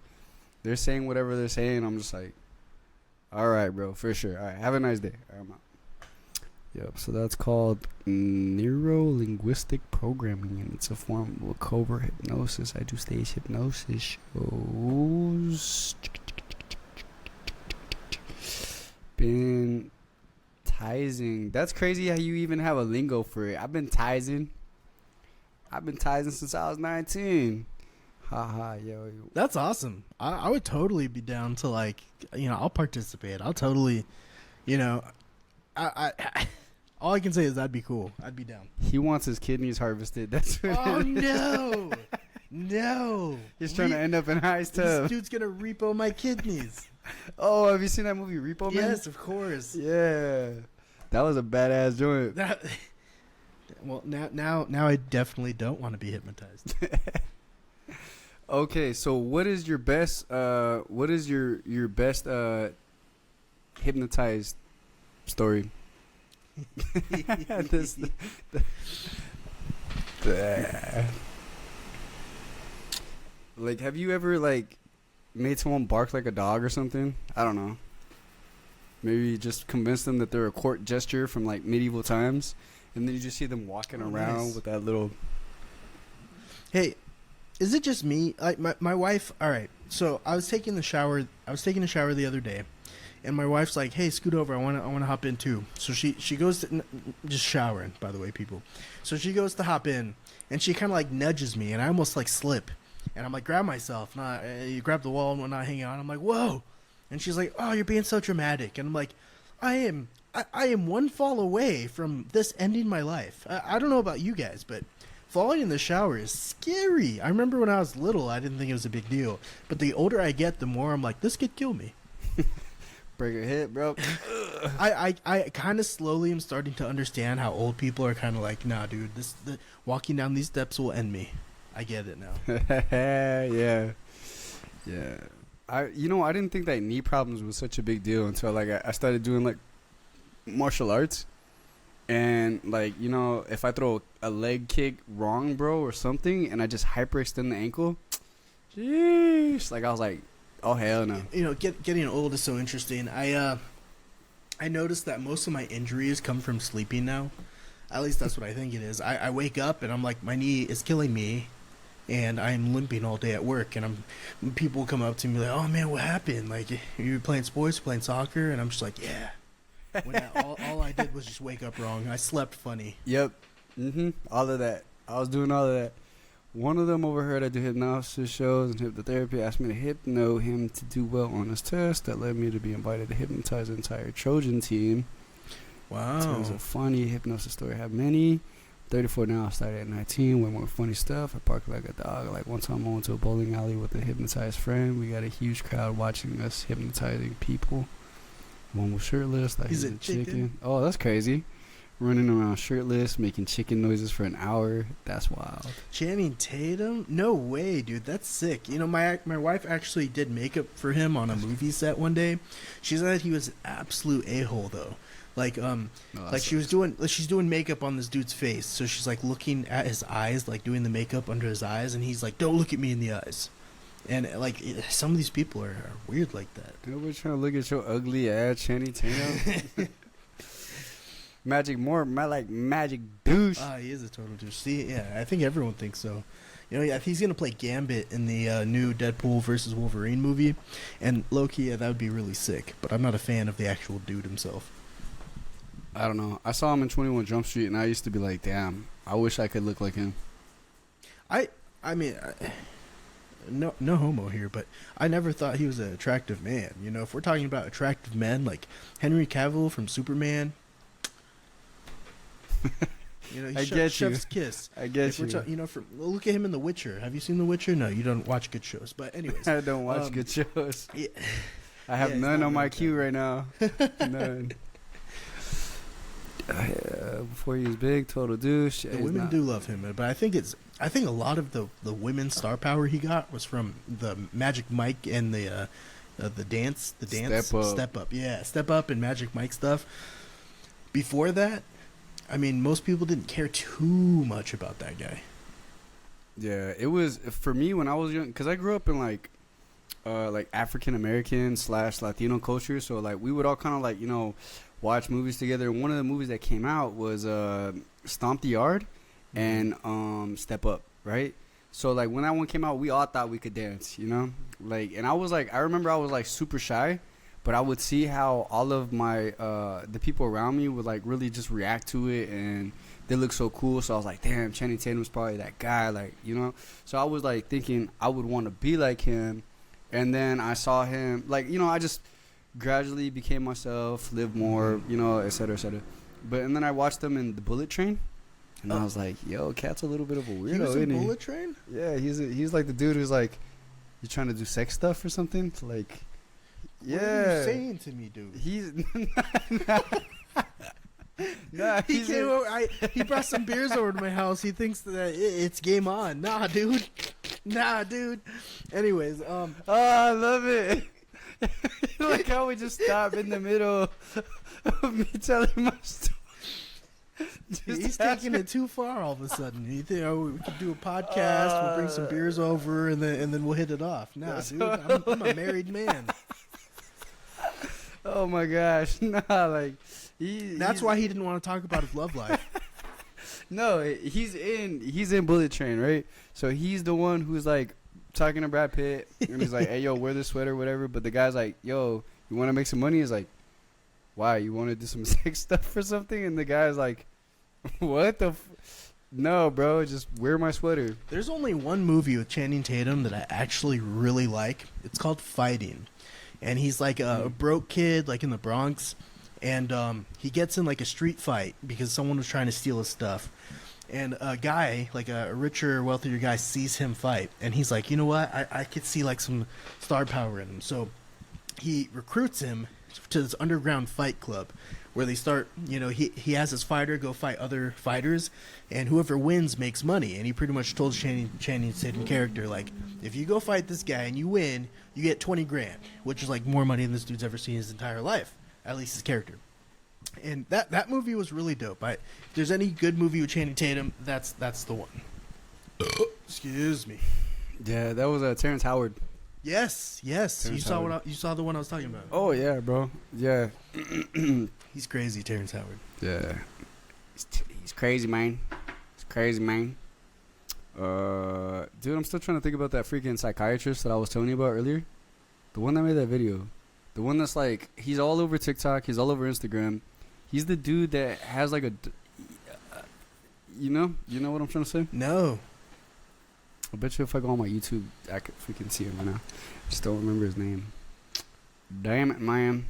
they're saying whatever they're saying. I'm just like, all right, bro, for sure. All right, have a nice day. All right, I'm out. Yep. So that's called neuro-linguistic programming, and it's a form of covert hypnosis. I do stage hypnosis shows. Been tizing. That's crazy how you even have a lingo for it. I've been tizing since I was 19. Haha, yo. That's awesome. I would totally be down to I'll participate. I'll totally, I all I can say is that'd be cool. I'd be down. He wants his kidneys harvested. That's what Oh it is. no, no! He's trying to end up in high This tub. dude's gonna repo my kidneys. Oh, have you seen that movie Repo Man? Yes, of course. Yeah, that was a badass joint. Well, now I definitely don't want to be hypnotized. Okay, so what is your best? What is your best hypnotized story? Like, have you ever made someone bark like a dog or something? I don't know. Maybe just convince them that they're a court gesture from medieval times, and then you just see them walking around nice. with that little. Hey, is it just me? My wife. All right. So I was taking a shower the other day, and my wife's like, "Hey, scoot over. I want to hop in too." So she goes to, just showering, by the way, people. So she goes to hop in, and she kind of nudges me, and I almost slip, and I'm like, grab myself. You grab the wall and whatnot, hanging on. I'm like, whoa, and she's like, "Oh, you're being so dramatic," and I'm like, I am one fall away from this ending my life. I don't know about you guys, but falling in the shower is scary. I remember when I was little, I didn't think it was a big deal. But the older I get, the more I'm like, this could kill me. Break your hip, bro. I kind of slowly am starting to understand how old people are kind of like, nah, dude, walking down these steps will end me. I get it now. Yeah. I didn't think that knee problems was such a big deal until I started doing martial arts. And if I throw a leg kick wrong, bro, or something, and I just hyperextend the ankle, jeez, I was like, oh hell no. Getting old is so interesting. I noticed that most of my injuries come from sleeping now. At least that's what I think it is. I wake up and I'm like, my knee is killing me, and I'm limping all day at work. And people come up to me like, oh man, what happened? You playing sports, playing soccer? And I'm just like, yeah. When all I did was just wake up wrong. I slept funny. Yep. All of that. I was doing all of that. One of them overheard I do hypnosis shows and hypnotherapy, asked me to hypno him to do well on his test. That led me to be invited to hypnotize the entire Trojan team. Wow. So it was a funny hypnosis story. I have many. 34 now. I started at 19. Went more funny stuff. I barked like a dog. One time I went to a bowling alley with a hypnotized friend. We got a huge crowd watching us hypnotizing people. One was shirtless. He's a chicken. Oh, that's crazy. Running around shirtless, making chicken noises for an hour. That's wild. Channing Tatum? No way, dude. That's sick. My wife actually did makeup for him on a movie set one day. She said he was an absolute a-hole though. She's doing makeup on this dude's face, so she's looking at his eyes, doing the makeup under his eyes, and he's like, "Don't look at me in the eyes." And like some of these people are weird like that. Nobody's trying to look at your ugly ass, Channing Tatum. Magic douche. He is a total douche. See, yeah, I think everyone thinks so. You know, yeah, he's gonna play Gambit in the new Deadpool versus Wolverine movie, and low-key, yeah, that would be really sick. But I'm not a fan of the actual dude himself. I don't know. I saw him in 21 Jump Street, and I used to be like, damn, I wish I could look like him. I mean, no homo here, but I never thought he was an attractive man. You know, if we're talking about attractive men, like Henry Cavill from Superman. You know, I get you. Chef's kiss. I get you. You know, look at him in The Witcher. Have you seen The Witcher? No, you don't watch good shows. But anyways, I don't watch good shows. Yeah. I have none on my queue right now. None. Before he was big, total douche. The women do love him, but I think a lot of the women's star power he got was from the Magic Mike and the dance Step Up and Magic Mike stuff. Before that, I mean, most people didn't care too much about that guy. Yeah, it was for me when I was young, because I grew up in like African American / Latino culture, so like we would all kind of like, you know, watch movies together. One of the movies that came out was Stomp the Yard and Step Up, right? So like when that one came out, we all thought we could dance, you know, like, and I remember I was like super shy, but I would see how all of my the people around me would like really just react to it, and they look so cool. So I was like, damn, Channing Tatum's probably that guy, like, you know. So I was like thinking I would want to be like him, and then I saw him, like, you know, I just gradually became myself, lived more, you know, et cetera, et cetera. But and then I watched them in the Bullet Train, and I was like, yo, Cat's a little bit of a weirdo. He was in Bullet Train? Yeah, he's like the dude who's like, you trying to do sex stuff or something? Like, yeah. What are you saying to me, dude? He's he brought some beers over to my house. He thinks that it's game on. Nah, dude. Anyways, oh, I love it. Like how we just stop in the middle of me telling my story. He's taking it too far all of a sudden. You think, oh, we could do a podcast, we'll bring some beers over, and then we'll hit it off. Nah, dude, I'm a married man. Oh my gosh, nah, like that's why he didn't want to talk about his love life. No, he's in Bullet Train, right? So he's the one who's like talking to Brad Pitt, and he's like, hey, yo, wear this sweater, whatever. But the guy's like, yo, you want to make some money? He's like, why? You want to do some sex stuff or something? And the guy's like, what the no, bro, just wear my sweater. There's only one movie with Channing Tatum that I actually really like. It's called Fighting. And he's like a broke kid, like in the Bronx. And he gets in like a street fight because someone was trying to steal his stuff. And a guy, like a richer, wealthier guy, sees him fight. And he's like, you know what? I could see like some star power in him. So he recruits him to this underground fight club where they start, you know, he has his fighter go fight other fighters. And whoever wins makes money. And he pretty much told Channing Tatum character, like, if you go fight this guy and you win, you get 20 grand, which is like more money than this dude's ever seen in his entire life. At least his character. And that movie was really dope. If there's any good movie with Channing Tatum, that's the one. Excuse me. Yeah, that was Terrence Howard. Yes. Terrence you saw the one I was talking about. Oh yeah, bro. Yeah. He's crazy, Terrence Howard. Yeah. He's crazy, man. He's crazy, man. Dude, I'm still trying to think about that freaking psychiatrist that I was telling you about earlier. The one that made that video. The one that's like, he's all over TikTok. He's all over Instagram. He's the dude that has like a, you know what I'm trying to say? No. I bet you if I go on my YouTube, I could freaking see him right now. I just don't remember his name. Damn it, man.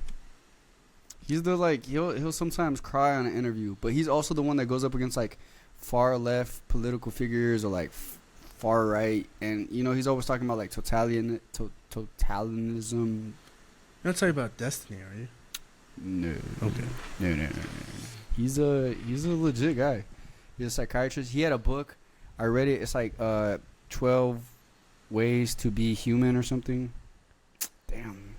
He's the like, he'll sometimes cry on an interview, but he's also the one that goes up against like far left political figures or like far right, and you know he's always talking about like totalitarianism. You're not talking about Destiny, are you? No. Okay. No. He's a legit guy. He's a psychiatrist. He had a book. I read it. It's like 12 ways to be human or something. Damn.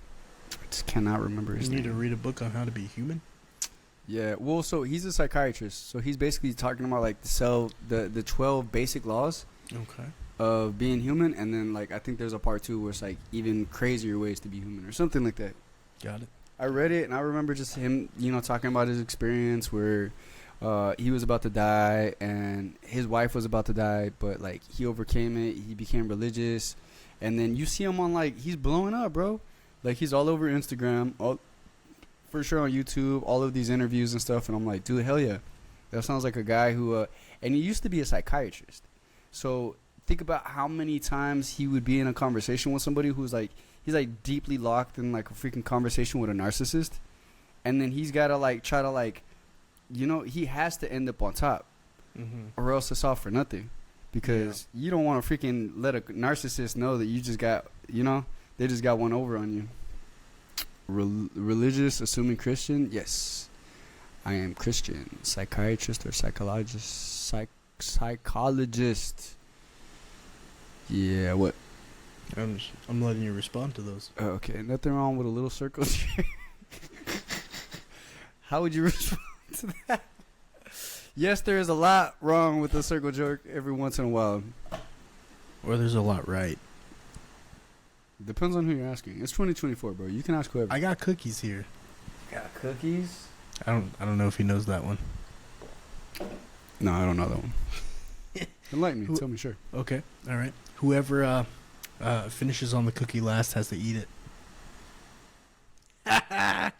I just cannot remember his name. You need to read a book on how to be human? Yeah. Well, so he's a psychiatrist. So he's basically talking about like the 12 basic laws. Okay. of being human, and then like I think there's a part 2 where it's like even crazier ways to be human or something like that. Got it. I read it and I remember just him, talking about his experience where he was about to die and his wife was about to die, but like he overcame it. He became religious, and then you see him on like he's blowing up, bro. Like he's all over Instagram, all for sure on YouTube, all of these interviews and stuff. And I'm like, dude, hell yeah, that sounds like a guy who. And he used to be a psychiatrist, so think about how many times he would be in a conversation with somebody who's like he's like deeply locked in like a freaking conversation with a narcissist, and then he's got to like try to like. He has to end up on top, or else it's all for nothing. Because you don't want to freaking let a narcissist know that you just got, they just got one over on you. Religious, assuming Christian? Yes. I am Christian. Psychiatrist or psychologist? Psychologist. Yeah, what? I'm letting you respond to those. Okay, nothing wrong with a little circle. How would you respond to that? Yes, there is a lot wrong with the circle jerk every once in a while. Or there's a lot right. Depends on who you're asking. It's 2024, bro. You can ask whoever. I got cookies here. Got cookies? I don't know if he knows that one. No, I don't know that one. Enlighten me. Tell me, sure. Okay. All right. Whoever finishes on the cookie last has to eat it.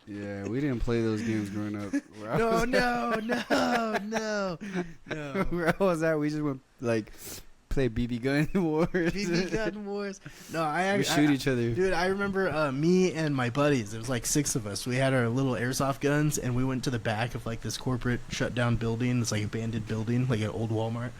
Yeah, we didn't play those games growing up. No. Where I was at, we just went like play BB gun wars. BB gun wars. No, we shoot each other. Dude, I remember me and my buddies. There was like 6 of us. We had our little airsoft guns, and we went to the back of like this corporate shut down building. It's like an abandoned building, like an old Walmart.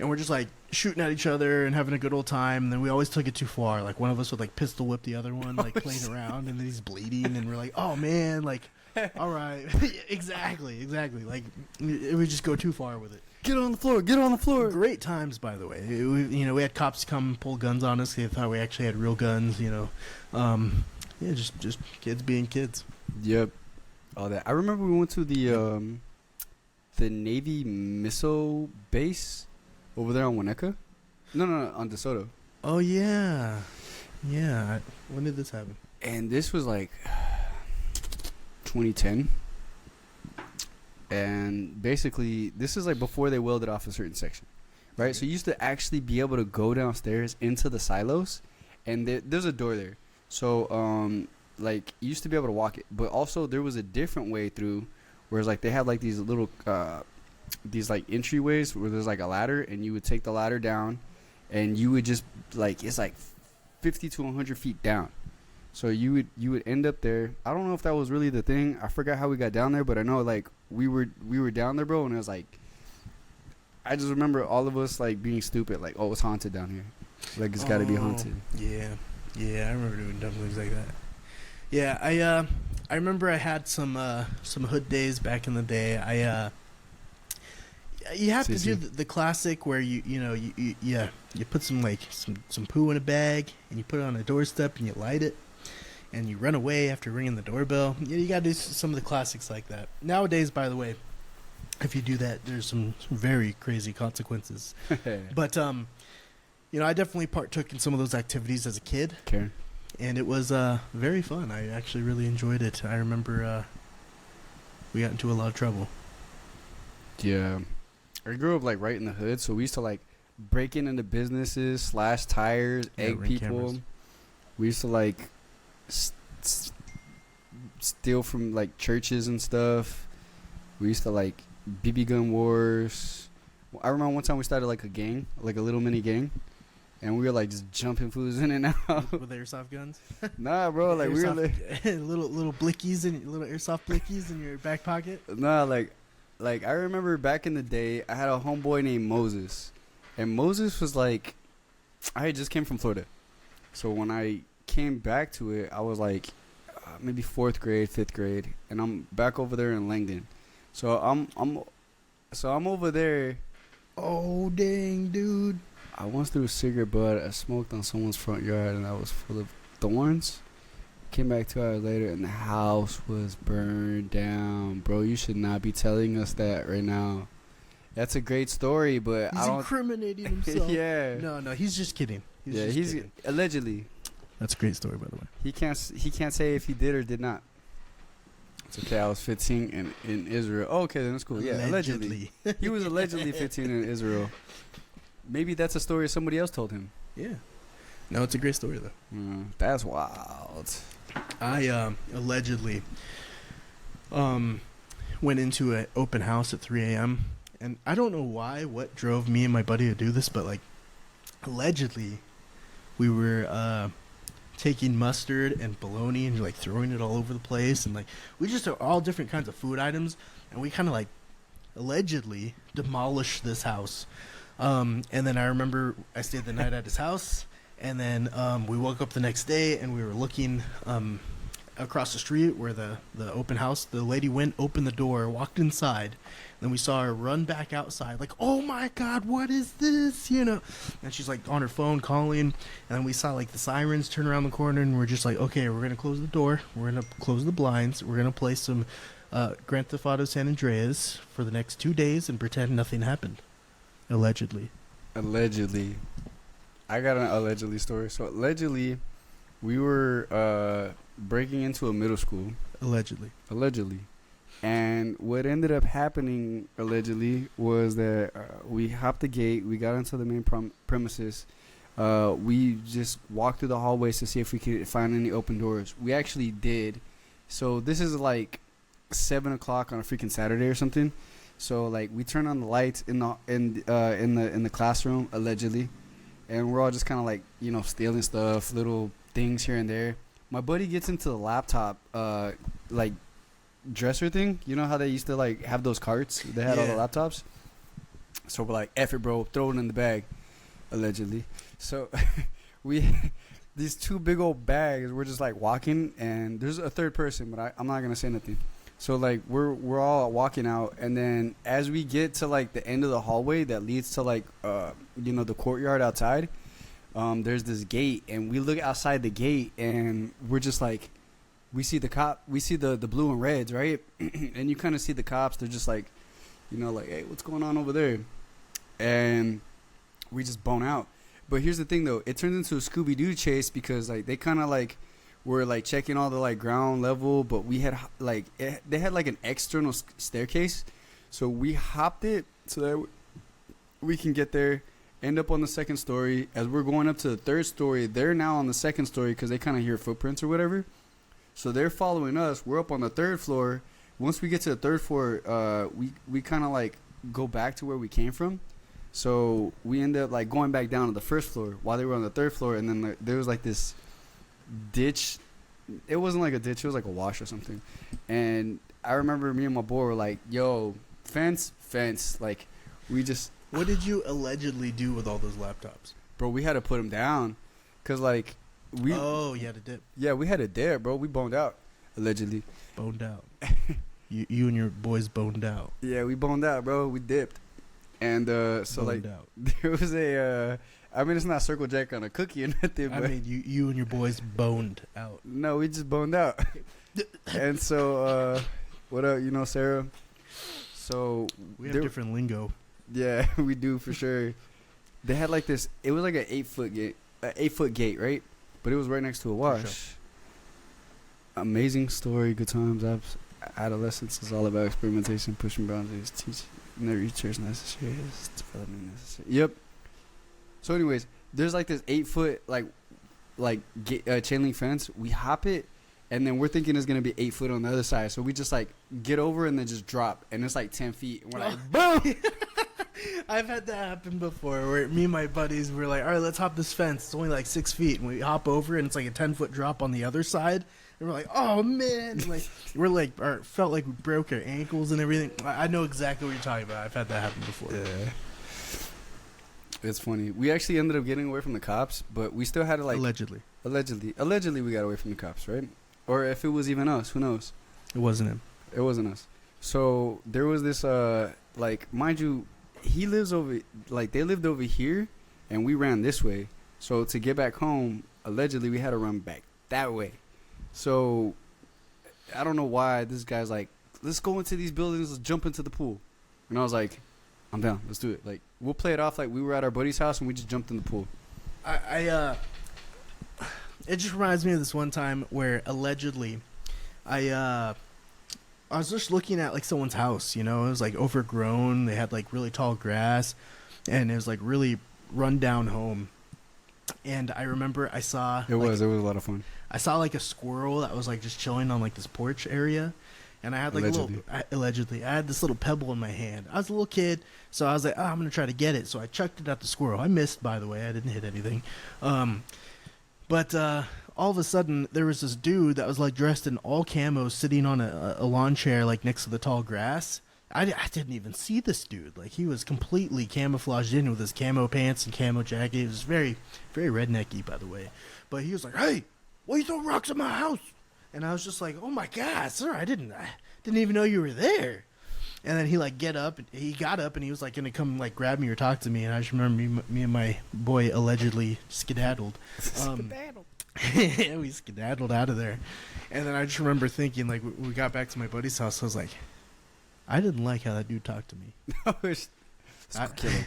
And we're just like shooting at each other and having a good old time. And then we always took it too far. Like one of us would like pistol whip the other one, like playing around, and then he's bleeding, and we're like, oh man, like, all right, exactly. Like it would just go too far with it. Get on the floor. Great times, by the way. We had cops come pull guns on us. They thought we actually had real guns. Just kids being kids. Yep, all that. I remember we went to the Navy missile base over there on Winnetka. No, on DeSoto. Oh yeah. When did this happen? And this was like 2010. And basically, this is like before they welded off a certain section, right? So you used to actually be able to go downstairs into the silos, and there's a door there. So, like, you used to be able to walk it, but also there was a different way through, whereas like they had like these little, these like entryways where there's like a ladder, and you would take the ladder down, and you would just like it's like 50 to 100 feet down. So you would end up there. I don't know if that was really the thing. I forgot how we got down there, but I know like we were down there, bro, and it was like I just remember all of us like being stupid, like, oh, it's haunted down here, like it's got to be haunted. Yeah, I remember doing dumb things like that. Yeah, I remember I had some hood days back in the day. You have to do the classic where you put some poo in a bag and you put it on a doorstep and you light it and you run away after ringing the doorbell. You gotta do some of the classics like that. Nowadays, by the way, if you do that, there's some very crazy consequences. But I definitely partook in some of those activities as a kid. Okay. And it was very fun. I actually really enjoyed it. I remember we got into a lot of trouble. Yeah. I grew up like right in the hood, so we used to like break into businesses, slash tires, egg people. Cameras. We used to like steal from like churches and stuff. We used to like BB gun wars. I remember one time we started like a gang, like a little mini gang, and we were like just jumping fools in and out with airsoft guns. Nah, bro, like we were like little blickies and little airsoft blickies in your back pocket. Nah, like I remember back in the day, I had a homeboy named Moses. And Moses was like, I just came from Florida. So when I came back to it, I was like maybe 4th grade, 5th grade. And I'm back over there in Langdon. So I'm over there. Oh, dang, dude. I once threw a cigarette butt I smoked on someone's front yard, and I was full of thorns. Came back 2 hours later and the house was burned down. Bro, you should not be telling us that right now. That's a great story, but He's I don't. incriminating himself. Yeah. No, he's just kidding. He's Kidding. allegedly. That's a great story, by the way. He can't say if he did or did not. It's okay. I was 15 in Israel. Oh, okay, then that's cool. Yeah, allegedly. He was allegedly 15 in Israel. Maybe that's a story somebody else told him. Yeah. No, it's a great story though. That's wild. I allegedly went into an open house at 3 a.m. and I don't know what drove me and my buddy to do this, but like allegedly we were taking mustard and bologna and like throwing it all over the place, and like we just took all different kinds of food items and we kind of like allegedly demolished this house. And then I remember I stayed the night at his house, and then we woke up the next day and we were looking across the street where the open house, the lady went, opened the door, walked inside, then we saw her run back outside like, oh my god, what is this, you know, and she's like on her phone calling, and then we saw like the sirens turn around the corner, and we're just like, okay, we're gonna close the door, we're gonna close the blinds, we're gonna play some Grand Theft Auto San Andreas for the next 2 days and pretend nothing happened. Allegedly. I got an allegedly story. So allegedly we were breaking into a middle school. Allegedly. And what ended up happening allegedly was that we hopped the gate, we got into the main premises, we just walked through the hallways to see if we could find any open doors. We actually did. So this is like 7 o'clock on a freaking Saturday or something. So like we turn on the lights in the classroom allegedly, and we're all just kind of like, you know, stealing stuff, little things here and there. My buddy gets into the laptop like dresser thing. You know how they used to like have those carts? They had all the laptops. So we're like, F it, bro, throw it in the bag, allegedly. So we these two big old bags. We're just like walking, and there's a third person, but I'm not gonna say nothing. So like we're all walking out, and then as we get to like the end of the hallway that leads to like you know, the courtyard outside, there's this gate, and we look outside the gate, and we're just like, we see the blue and reds, right? And you kind of see the cops. They're just like, you know, like, hey, what's going on over there? And we just bone out. But here's the thing though, it turns into a Scooby-Doo chase because like they kind of like were like checking all the like ground level, but we had like they had like an external staircase, so we hopped it so that we can get there, end up on the second story. As we're going up to the third story, they're now on the second story because they kind of hear footprints or whatever, so they're following us. We're up on the third floor. Once we get to the third floor, we kind of like go back to where we came from, so we end up like going back down to the first floor while they were on the third floor. And then there was like this ditch. It wasn't like a ditch, it was like a wash or something. And I remember me and my boy were like, yo, fence. Like, we just... What did you allegedly do with all those laptops? Bro, we had to put them down. Because, like, we... Oh, you had to dip. Yeah, we had to dip, bro. We boned out, allegedly. Boned out. you and your boys boned out. Yeah, we boned out, bro. We dipped. And, so, boned like, out. there was a... I mean, it's not Circle Jack on a cookie or nothing, but... I mean, you and your boys boned out. No, we just boned out. And so, what up, you know, Sarah? So... We have different lingo. Yeah, we do, for sure. They had like this... It was like an 8-foot gate, right? But it was right next to a wash. Sure. Amazing story, good times. Adolescence is all about experimentation, pushing boundaries, teach... No research necessary. Development necessary. Yep. So, anyways, there's like this 8-foot chain link fence. We hop it, and then we're thinking it's gonna be 8 foot on the other side. So we just like get over and then just drop, and it's like 10 feet. And we're like, boom. I've had that happen before, where me and my buddies were like, all right, let's hop this fence. It's only like 6 feet, and we hop over, and it's like a 10-foot drop on the other side. And we're like, oh man, felt like we broke our ankles and everything. I know exactly what you're talking about. I've had that happen before. Yeah. It's funny. We actually ended up getting away from the cops, but we still had to like... Allegedly we got away from the cops, right? Or if it was even us, who knows? It wasn't him. It wasn't us. So there was this, like, mind you, they lived over here, and we ran this way. So to get back home, allegedly we had to run back that way. So I don't know why this guy's like, let's go into these buildings, let's jump into the pool. And I was like, I'm down. Let's do it. Like, we'll play it off like we were at our buddy's house and we just jumped in the pool. It just reminds me of this one time where allegedly, I was just looking at like someone's house. You know, it was like overgrown. They had like really tall grass, and it was like really run down home. And I remember I saw It was a lot of fun. I saw like a squirrel that was like just chilling on like this porch area, and I had like allegedly I had this little pebble in my hand. I was a little kid, so I was like, oh, I'm gonna try to get it. So I chucked it at the squirrel. I missed, by the way. I didn't hit anything. But all of a sudden there was this dude that was like dressed in all camo, sitting on a lawn chair like next to the tall grass. I didn't even see this dude. Like, he was completely camouflaged in with his camo pants and camo jacket. It was very, very rednecky, by the way. But he was like, "Hey, why you throw rocks at my house?" And I was just like, "Oh my God, sir, I didn't even know you were there." And then he got up and he was like gonna come like grab me or talk to me. And I just remember me and my boy allegedly skedaddled. Yeah, we skedaddled out of there. And then I just remember thinking, like, we got back to my buddy's house. I was like, I didn't like how that dude talked to me. Let's go kill him.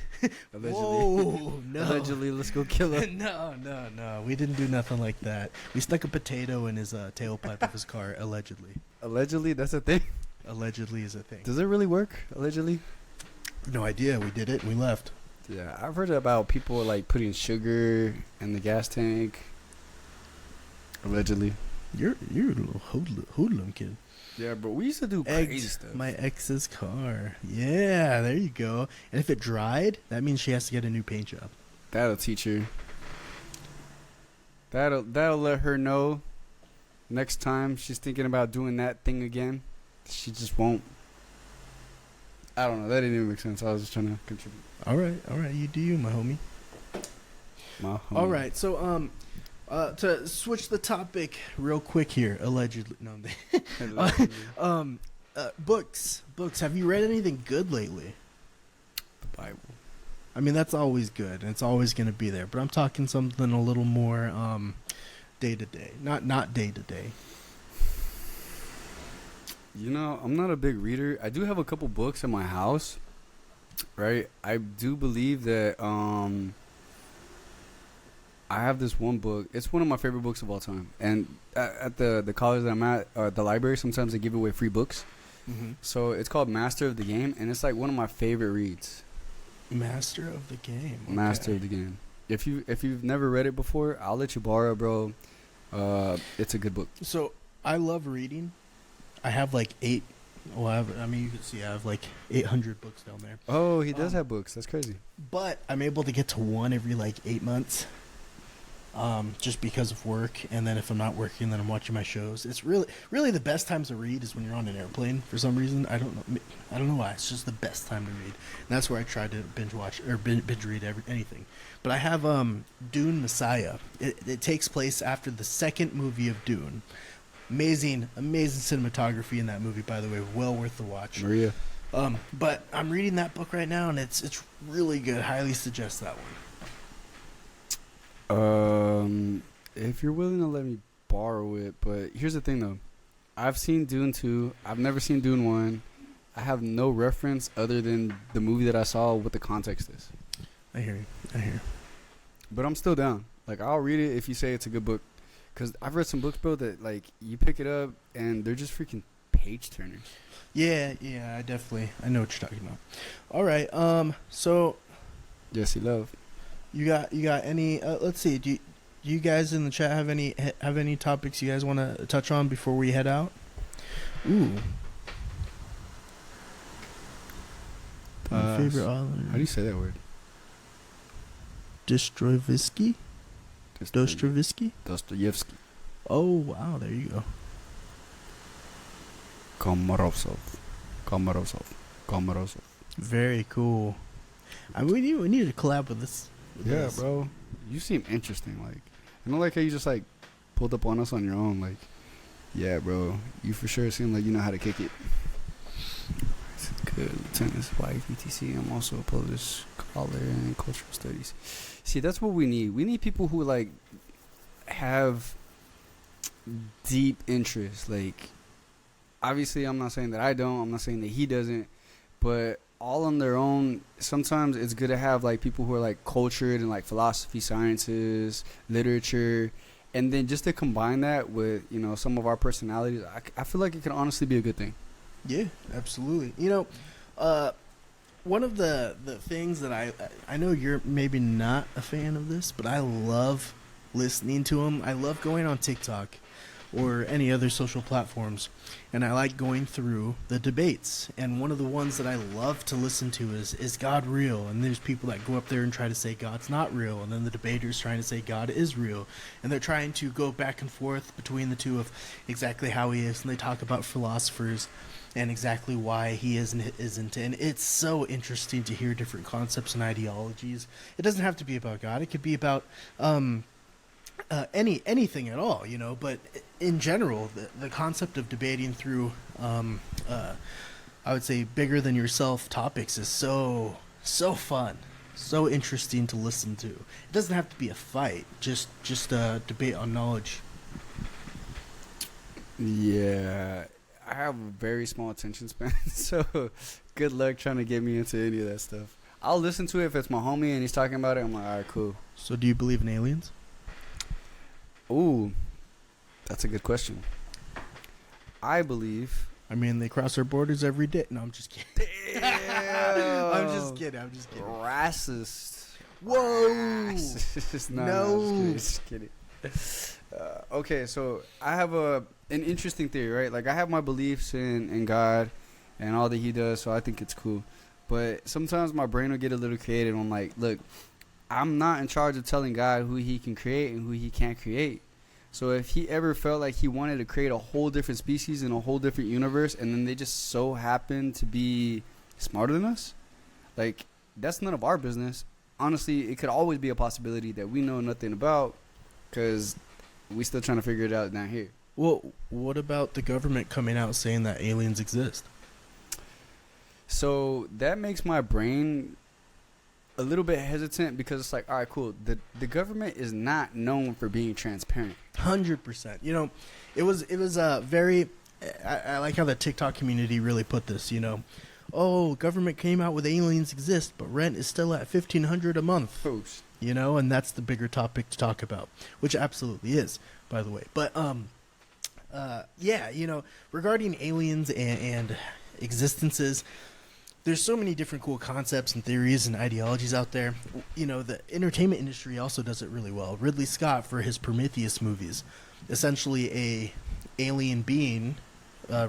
Allegedly. Whoa, no. Allegedly, let's go kill him. No. We didn't do nothing like that. We stuck a potato in his tailpipe of his car, allegedly. Allegedly? That's a thing? Allegedly is a thing. Does it really work? Allegedly? No idea. We did it and we left. Yeah, I've heard about people like putting sugar in the gas tank. Allegedly. You're a little hoodlum kid. Yeah, but we used to do crazy stuff. My ex's car. Yeah, there you go. And if it dried, that means she has to get a new paint job. That'll teach her. That'll let her know next time she's thinking about doing that thing again. She just won't. I don't know. That didn't even make sense. I was just trying to contribute. All right. You do you, my homie. All right. So, to switch the topic real quick here, allegedly. No, books. Have you read anything good lately? The Bible. I mean, that's always good, and it's always going to be there. But I'm talking something a little more day to day, not day to day. You know, I'm not a big reader. I do have a couple books in my house, right? I do believe that I have this one book. It's one of my favorite books of all time. And at the college that I'm at, the library, sometimes they give away free books. Mm-hmm. So it's called Master of the Game, and it's like one of my favorite reads. Master of the Game. Okay. Master of the Game. If you've never read it before, I'll let you borrow it, bro. It's a good book. So I love reading. I have like 8. Well, you can see I have like 800 books down there. Oh, he does have books. That's crazy. But I'm able to get to one every like 8 months. Just because of work, and then if I'm not working, then I'm watching my shows. It's really the best times to read is when you're on an airplane. For some reason, I don't know why. It's just the best time to read. And that's where I try to binge watch or binge read anything. But I have Dune Messiah. It takes place after the second movie of Dune. Amazing cinematography in that movie, by the way. Well worth the watch. Maria. But I'm reading that book right now, and it's really good. Highly suggest that one. If you're willing to let me borrow it, but here's the thing though. I've seen Dune 2. I've never seen Dune 1. I have no reference other than the movie that I saw, what the context is. I hear you. But I'm still down. Like, I'll read it if you say it's a good book. Because I've read some books, bro, that, like, you pick it up and they're just freaking page turners. Yeah, I know what you're talking about. All right, so... Yes, love. You got any? Let's see. Do you guys in the chat have any topics you guys want to touch on before we head out? Ooh. My favorite author. How do you say that word? Dostoevsky. Dostoevsky. Oh wow! There you go. Komarov. Very cool. We need to collab with this. Yeah, bro. You seem interesting. Like, I don't like how you just like pulled up on us on your own. Like, yeah, bro. You for sure seem like you know how to kick it. Good. Tennis, wife, etc. I'm also a Polish scholar in cultural studies. See, that's what we need. We need people who like have deep interest. Like, obviously, I'm not saying that I don't. I'm not saying that he doesn't. But all on their own. Sometimes it's good to have like people who are like cultured in like philosophy, sciences, literature, and then just to combine that with, you know, some of our personalities. I feel like it can honestly be a good thing. Yeah, absolutely. You know, one of the things that I know you're maybe not a fan of this, but I love listening to them. I love going on TikTok or any other social platforms, and I like going through the debates. And one of the ones that I love to listen to is God real? And there's people that go up there and try to say God's not real, and then the debaters trying to say God is real, and they're trying to go back and forth between the two of exactly how he is. And they talk about philosophers and exactly why he is and isn't. And it's so interesting to hear different concepts and ideologies. It doesn't have to be about God. It could be about anything at all, you know. But in general, the concept of debating through, I would say, bigger than yourself topics is so fun, so interesting to listen to. It doesn't have to be a fight, just a debate on knowledge. Yeah, I have a very small attention span, so good luck trying to get me into any of that stuff. I'll listen to it if it's my homie and he's talking about it. I'm like, all right, cool. So do you believe in aliens? Ooh, that's a good question. I believe. I mean, they cross our borders every day. No, I'm just kidding. I'm just kidding. Racist. Whoa. Racist. No. Just kidding. Okay, so I have an interesting theory, right? Like, I have my beliefs in God and all that he does, so I think it's cool. But sometimes my brain will get a little creative. I'm like, look, I'm not in charge of telling God who he can create and who he can't create. So if he ever felt like he wanted to create a whole different species in a whole different universe, and then they just so happen to be smarter than us, like, that's none of our business. Honestly, it could always be a possibility that we know nothing about, because we still trying to figure it out down here. Well, what about the government coming out saying that aliens exist? So that makes my brain a little bit hesitant, because it's like, all right, cool. The government is not known for being transparent. 100%. You know, it was very. I like how the TikTok community really put this. You know, oh, government came out with aliens exist, but rent is still at $1,500 a month. Oops. You know, and that's the bigger topic to talk about, which absolutely is, by the way. But yeah, you know, regarding aliens and existences, there's so many different cool concepts and theories and ideologies out there. You know, the entertainment industry also does it really well. Ridley Scott, for his Prometheus movies, essentially a alien being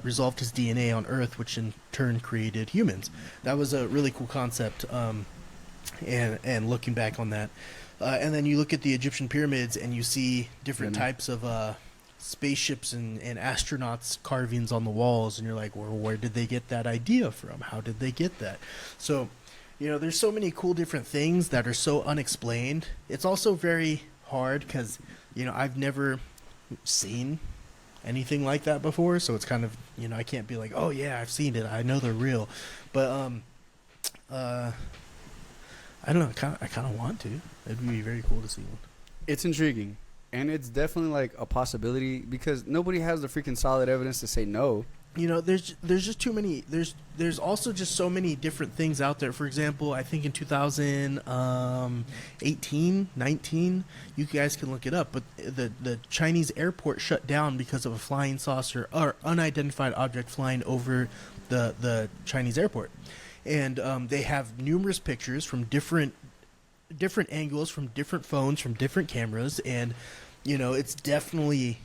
resolved his DNA on Earth, which in turn created humans. That was a really cool concept. And looking back on that, and then you look at the Egyptian pyramids and you see different types of spaceships and astronauts carvings on the walls, and you're like, well, where did they get that idea from? How did they get that? So, you know, there's so many cool different things that are so unexplained. It's also very hard because, you know, I've never seen anything like that before, so it's kind of, you know, I can't be like, oh yeah, I've seen it, I know they're real, but I don't know, I kind of want to. It'd be very cool to see one. It's intriguing. And it's definitely like a possibility, because nobody has the freaking solid evidence to say no. You know, there's just too many. There's also just so many different things out there. For example, I think in 2018, 19, you guys can look it up, but the Chinese airport shut down because of a flying saucer or unidentified object flying over the Chinese airport. And they have numerous pictures from different angles, from different phones, from different cameras, and you know, it definitely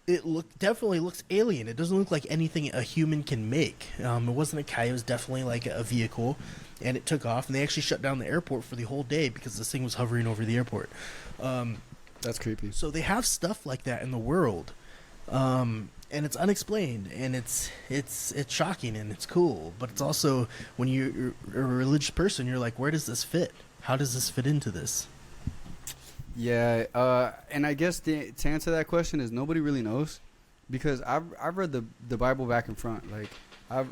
looks alien. It doesn't look like anything a human can make. It wasn't a kite. It was definitely like a vehicle, and it took off. And they actually shut down the airport for the whole day because this thing was hovering over the airport. That's creepy. So they have stuff like that in the world, and it's unexplained, and it's shocking, and it's cool. But it's also, when you're a religious person, you're like, where does this fit? How does this fit into this? Yeah, and I guess to answer that question is nobody really knows, because I've read the Bible back and front. Like I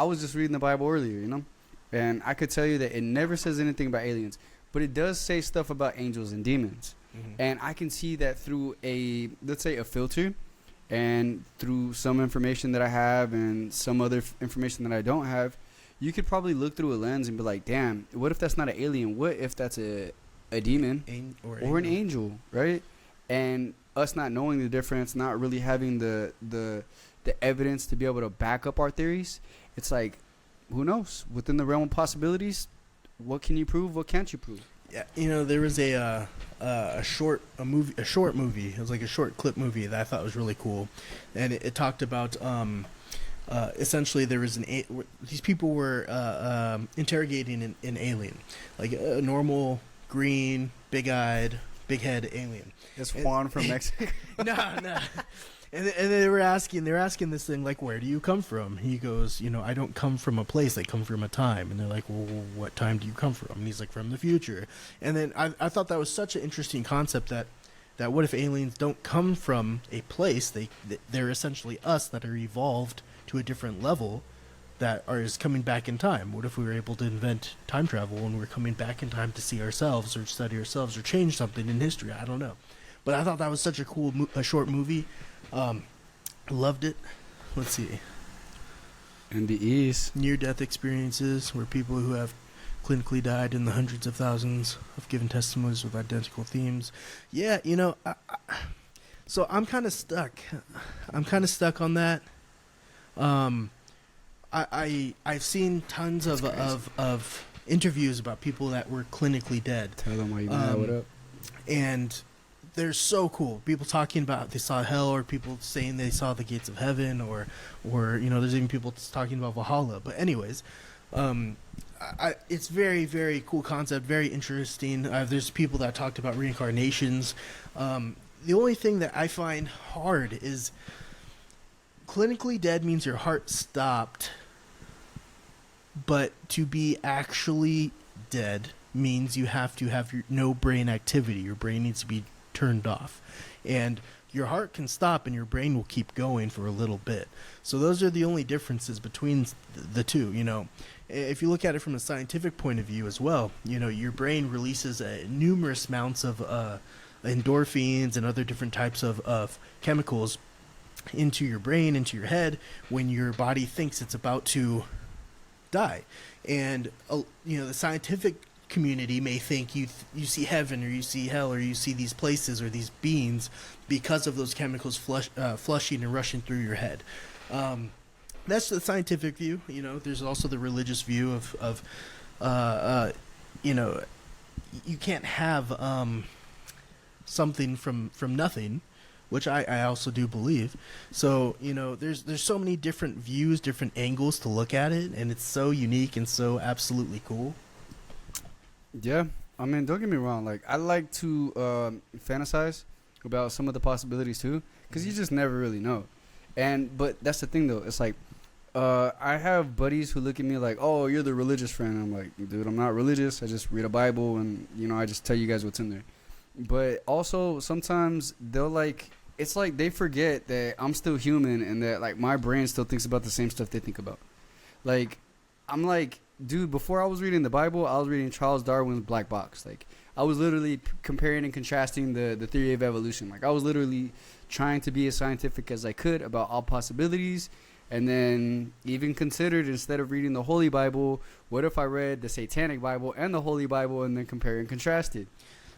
was just reading the Bible earlier, you know, and I could tell you that it never says anything about aliens, but it does say stuff about angels and demons, and I can see that through let's say a filter, and through some information that I have and some other information that I don't have. you could probably look through a lens and be like, damn, what if that's not an alien? What if that's a demon or an angel, right? And us not knowing the difference, not really having the evidence to be able to back up our theories, it's like, who knows? Within the realm of possibilities, what can you prove? What can't you prove? Yeah, you know, there was a short movie. It was like a short clip movie that I thought was really cool, and it talked about essentially there was these people were interrogating an alien, like a normal green, big-eyed, big-head alien. It's Juan from Mexico. No. And they were asking this thing, like, where do you come from? He goes, you know, I don't come from a place, I come from a time. And they're like, well, what time do you come from? And he's like, from the future. And then I thought that was such an interesting concept that what if aliens don't come from a place? They're essentially us that are evolved to a different level that is coming back in time. What if we were able to invent time travel and we're coming back in time to see ourselves or study ourselves or change something in history? I don't know. But I thought that was such a cool short movie. Loved it. Let's see. NDEs. Near-death experiences, where people who have clinically died in the hundreds of thousands have given testimonies with identical themes. Yeah, you know, so I'm kind of stuck. I'm kind of stuck on that. I've seen tons of interviews about people that were clinically dead. Tell them why you mad. What up? And they're so cool. People talking about they saw hell, or people saying they saw the gates of heaven, or you know, there's even people talking about Valhalla. But anyways, it's very, very cool concept, very interesting. There's people that talked about reincarnations. The only thing that I find hard is clinically dead means your heart stopped, but to be actually dead means you have to have no brain activity. Your brain needs to be turned off, and your heart can stop and your brain will keep going for a little bit. So those are the only differences between the two. You know, if you look at it from a scientific point of view as well, you know, your brain releases numerous amounts of endorphins and other different types of chemicals into your brain, into your head, when your body thinks it's about to die. And you know, the scientific community may think you see heaven, or you see hell, or you see these places or these beings because of those chemicals flushing and rushing through your head. That's the scientific view. You know, there's also the religious view of you know, you can't have something from nothing, which I also do believe. So, you know, there's so many different views, different angles to look at it, and it's so unique and so absolutely cool. Yeah, I mean, don't get me wrong. Like, I like to fantasize about some of the possibilities too, because you just never really know. But that's the thing though. It's like, I have buddies who look at me like, "Oh, you're the religious friend." I'm like, dude, I'm not religious. I just read a Bible, and you know, I just tell you guys what's in there. But also sometimes they'll like, it's like they forget that I'm still human and that like my brain still thinks about the same stuff they think about. Like, I'm like, dude, before I was reading the Bible, I was reading Charles Darwin's Black Box. Like, I was literally comparing and contrasting the theory of evolution. Like, I was literally trying to be as scientific as I could about all possibilities, and then even considered, instead of reading the Holy Bible, what if I read the Satanic Bible and the Holy Bible and then compare and contrasted?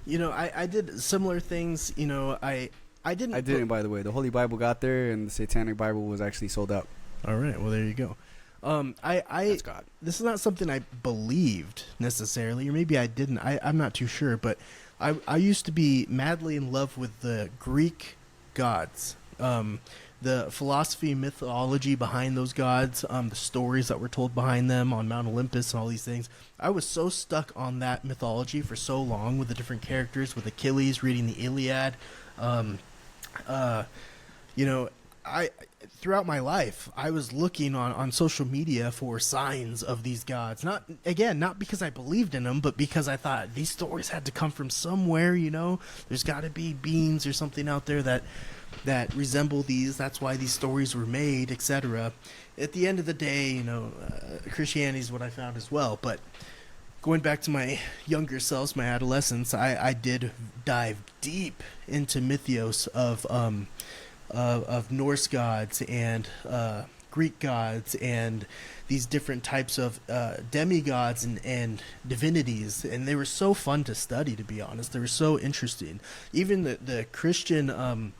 You know, I did similar things. You know, I didn't, by the way. The Holy Bible got there, and the Satanic Bible was actually sold out. All right, well, there you go. That's God. This is not something I believed necessarily, or maybe I didn't. I'm not too sure, but I used to be madly in love with the Greek gods, the philosophy, mythology behind those gods, the stories that were told behind them on Mount Olympus and all these things. I was so stuck on that mythology for so long, with the different characters, with Achilles, reading the Iliad. You know, throughout my life, I was looking on social media for signs of these gods. Not because I believed in them, but because I thought these stories had to come from somewhere. You know, there's got to be beings or something out there that resemble these. That's why these stories were made, etc. At the end of the day, you know, Christianity is what I found as well. But going back to my younger selves, my adolescence, I did dive deep into mythos of Norse gods and Greek gods and these different types of demigods and divinities, and they were so fun to study. To be honest, they were so interesting. Even the Christian.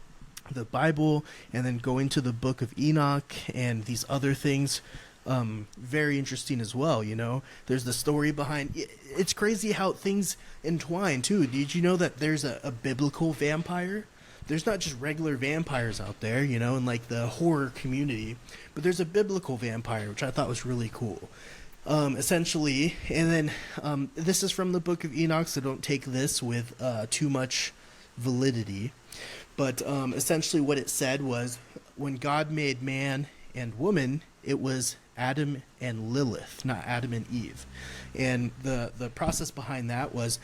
The Bible, and then going to the Book of Enoch and these other things, very interesting as well. You know, there's the story behind. It's crazy how things entwine too. Did you know that there's a biblical vampire? There's not just regular vampires out there, you know, in like the horror community, but there's a biblical vampire, which I thought was really cool. Essentially, and then this is from the Book of Enoch, so don't take this with too much validity. But essentially what it said was, when God made man and woman, it was Adam and Lilith, not Adam and Eve. And the process behind that was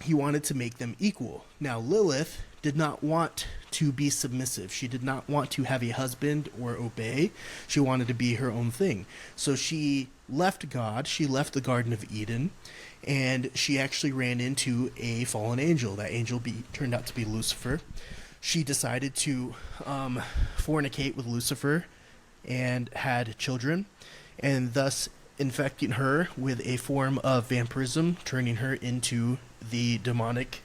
he wanted to make them equal. Now, Lilith did not want to be submissive. She did not want to have a husband or obey. She wanted to be her own thing. So she left God. She left the Garden of Eden, and she actually ran into a fallen angel. That angel turned out to be Lucifer. She decided to fornicate with Lucifer and had children, and thus infecting her with a form of vampirism, turning her into the demonic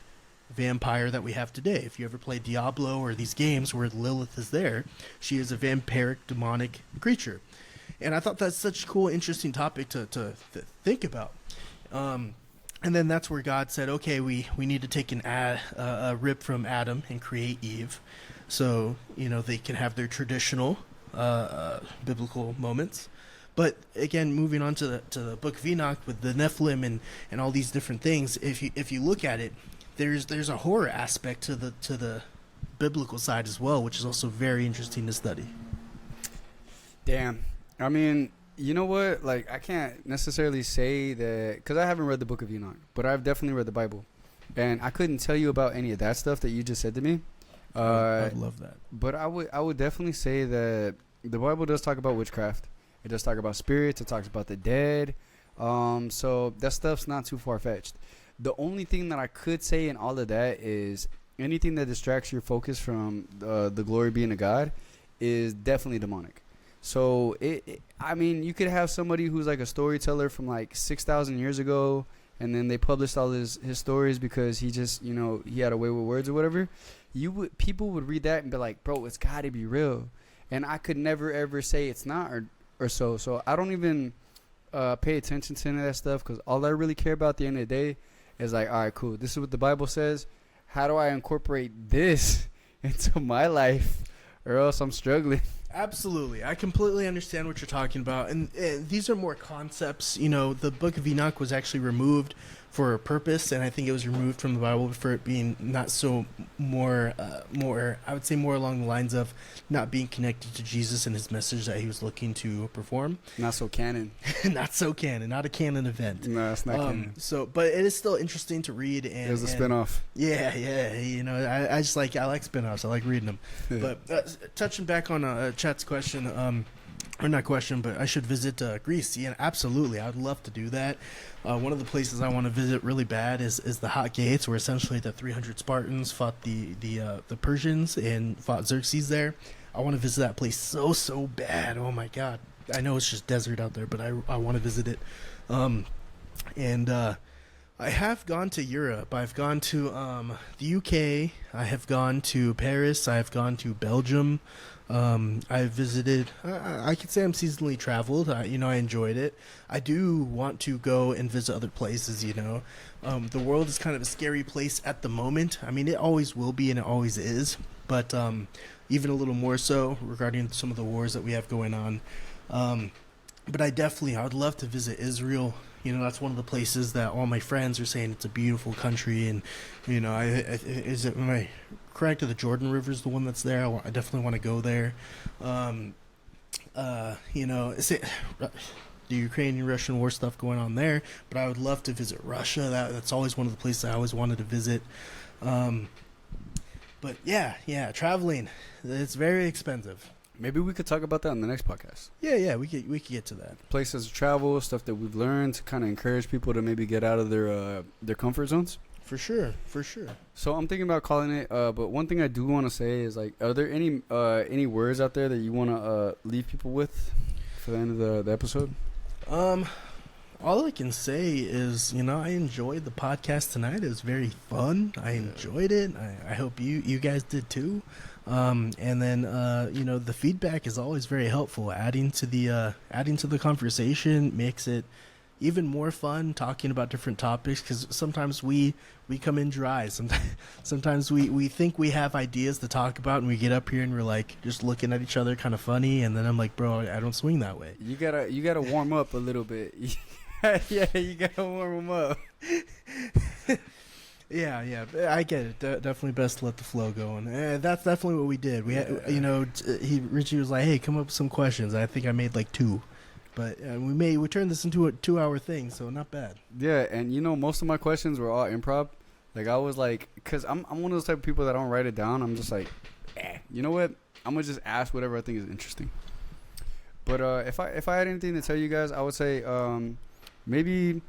vampire that we have today. If you ever play Diablo or these games where Lilith is there, she is a vampiric demonic creature. And I thought that's such a cool, interesting topic to think about. And then that's where God said, okay, we need to take a rib from Adam and create Eve, so, you know, they can have their traditional biblical moments. But again, moving on to the Book of Enoch with the Nephilim and all these different things, if you look at it, there's a horror aspect to the biblical side as well, which is also very interesting to study. Damn. I mean, you know what? Like, I can't necessarily say that, because I haven't read the Book of Enoch, but I've definitely read the Bible, and I couldn't tell you about any of that stuff that you just said to me. I'd love that. But I would definitely say that the Bible does talk about witchcraft. It does talk about spirits. It talks about the dead. So that stuff's not too far-fetched. The only thing that I could say in all of that is anything that distracts your focus from the glory being of God is definitely demonic. So I mean, you could have somebody who's like a storyteller from like 6,000 years ago, and then they published all his stories because he just, you know, he had a way with words or whatever. People would read that and be like, bro, it's got to be real. And I could never ever say it's not or so. So I don't even pay attention to any of that stuff, because all I really care about at the end of the day is like, all right, cool, this is what the Bible says. How do I incorporate this into my life, or else I'm struggling? Absolutely. I completely understand what you're talking about. And these are more concepts. You know, the Book of Enoch was actually removed for a purpose, and I think it was removed from the Bible for it being not so more, I would say more along the lines of not being connected to Jesus and his message that he was looking to perform. Not so canon. Not so canon. Not a canon event. No, it's not canon. So, but it is still interesting to read. And, it was a spinoff. Yeah. You know, I like spinoffs. I like reading them. But touching back on Chat's question, or not question, but I should visit Greece. Yeah, absolutely. I would love to do that. One of the places I want to visit really bad is the Hot Gates, where essentially the 300 Spartans fought the Persians and fought Xerxes there. I want to visit that place so bad. Oh my God. I know it's just desert out there, but I want to visit it. And I have gone to Europe. I've gone to the UK. I have gone to Paris. I have gone to Belgium. I've visited. I could say I'm seasonally traveled. I enjoyed it. I do want to go and visit other places. You know, the world is kind of a scary place at the moment. I mean, it always will be, and it always is. But even a little more so regarding some of the wars that we have going on. But I would love to visit Israel. You know, that's one of the places that all my friends are saying it's a beautiful country. And, you know, am I correct? The Jordan River is the one that's there. I definitely want to go there. You know, the Ukrainian-Russian war stuff going on there. But I would love to visit Russia. That's always one of the places I always wanted to visit. But yeah, traveling, it's very expensive. Maybe we could talk about that on the next podcast. Yeah, we could get to that. Places to travel, stuff that we've learned to kind of encourage people to maybe get out of their comfort zones. For sure, for sure. So I'm thinking about calling it. But one thing I do want to say is like, are there any words out there that you want to leave people with for the end of the episode? All I can say is, I enjoyed the podcast tonight. It was very fun. I enjoyed it. I hope you guys did too. And then, the feedback is always very helpful. Adding to the conversation makes it even more fun talking about different topics, because sometimes we come in dry. Sometimes we think we have ideas to talk about, and we get up here and we're like just looking at each other kind of funny, and then I'm like, bro, I don't swing that way. You gotta warm up a little bit. Yeah, you gotta warm them up. Yeah, I get it. Definitely best to let the flow go, and that's definitely what we did. We had, Richie was like, "Hey, come up with some questions." I think I made like 2, but we turned this into a 2-hour thing, so not bad. Yeah, and most of my questions were all improv. Like I was like, cause I'm one of those type of people that don't write it down. I'm just like, you know what? I'm gonna just ask whatever I think is interesting. But if I had anything to tell you guys, I would say maybe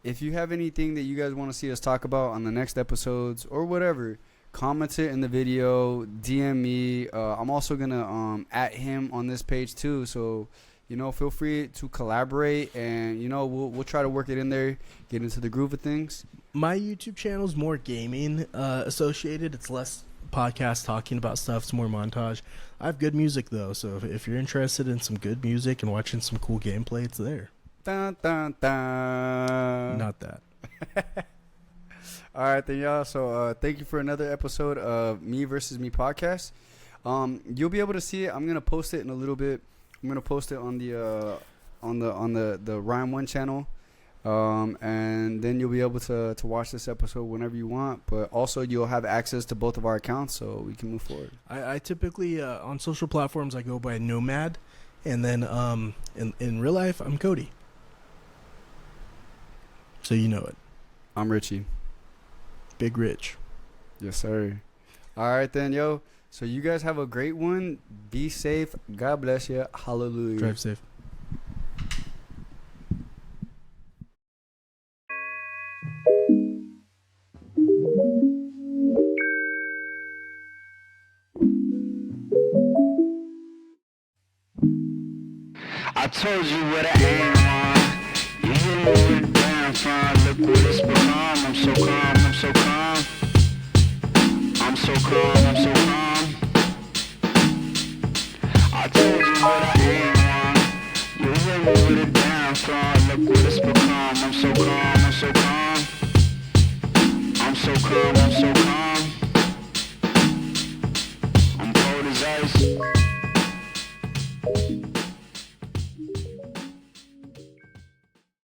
if you have anything that you guys want to see us talk about on the next episodes or whatever, comment it in the video, DM me. I'm also gonna at him on this page too, so feel free to collaborate, and we'll try to work it in there, get into the groove of things. My YouTube channel is more gaming associated. It's less podcast talking about stuff. It's more montage. I have good music though, so if you're interested in some good music and watching some cool gameplay, it's there. Dun, dun, dun. Not that. All right, then, y'all. So thank you for another episode of Me Versus Me podcast. You'll be able to see it. I'm gonna post it in a little bit. I'm gonna post it on the Rhyme One channel, and then you'll be able to watch this episode whenever you want. But also, you'll have access to both of our accounts, so we can move forward. I typically on social platforms I go by Nomad, and then in real life I'm Cody. So you know it. I'm Richie. Big Rich. Yes, sir. All right, then, yo. So you guys have a great one. Be safe. God bless you. Hallelujah. Drive safe. I told you what I aim on. You hit me with a damn fine. Look what it's become. I'm so calm, I'm so calm. I'm so calm, I'm so calm. I told you what I aim on. You hit me with a damn fine. Look what it's become. I'm so calm, I'm so calm. I'm so calm, I'm so calm. I'm cold as ice.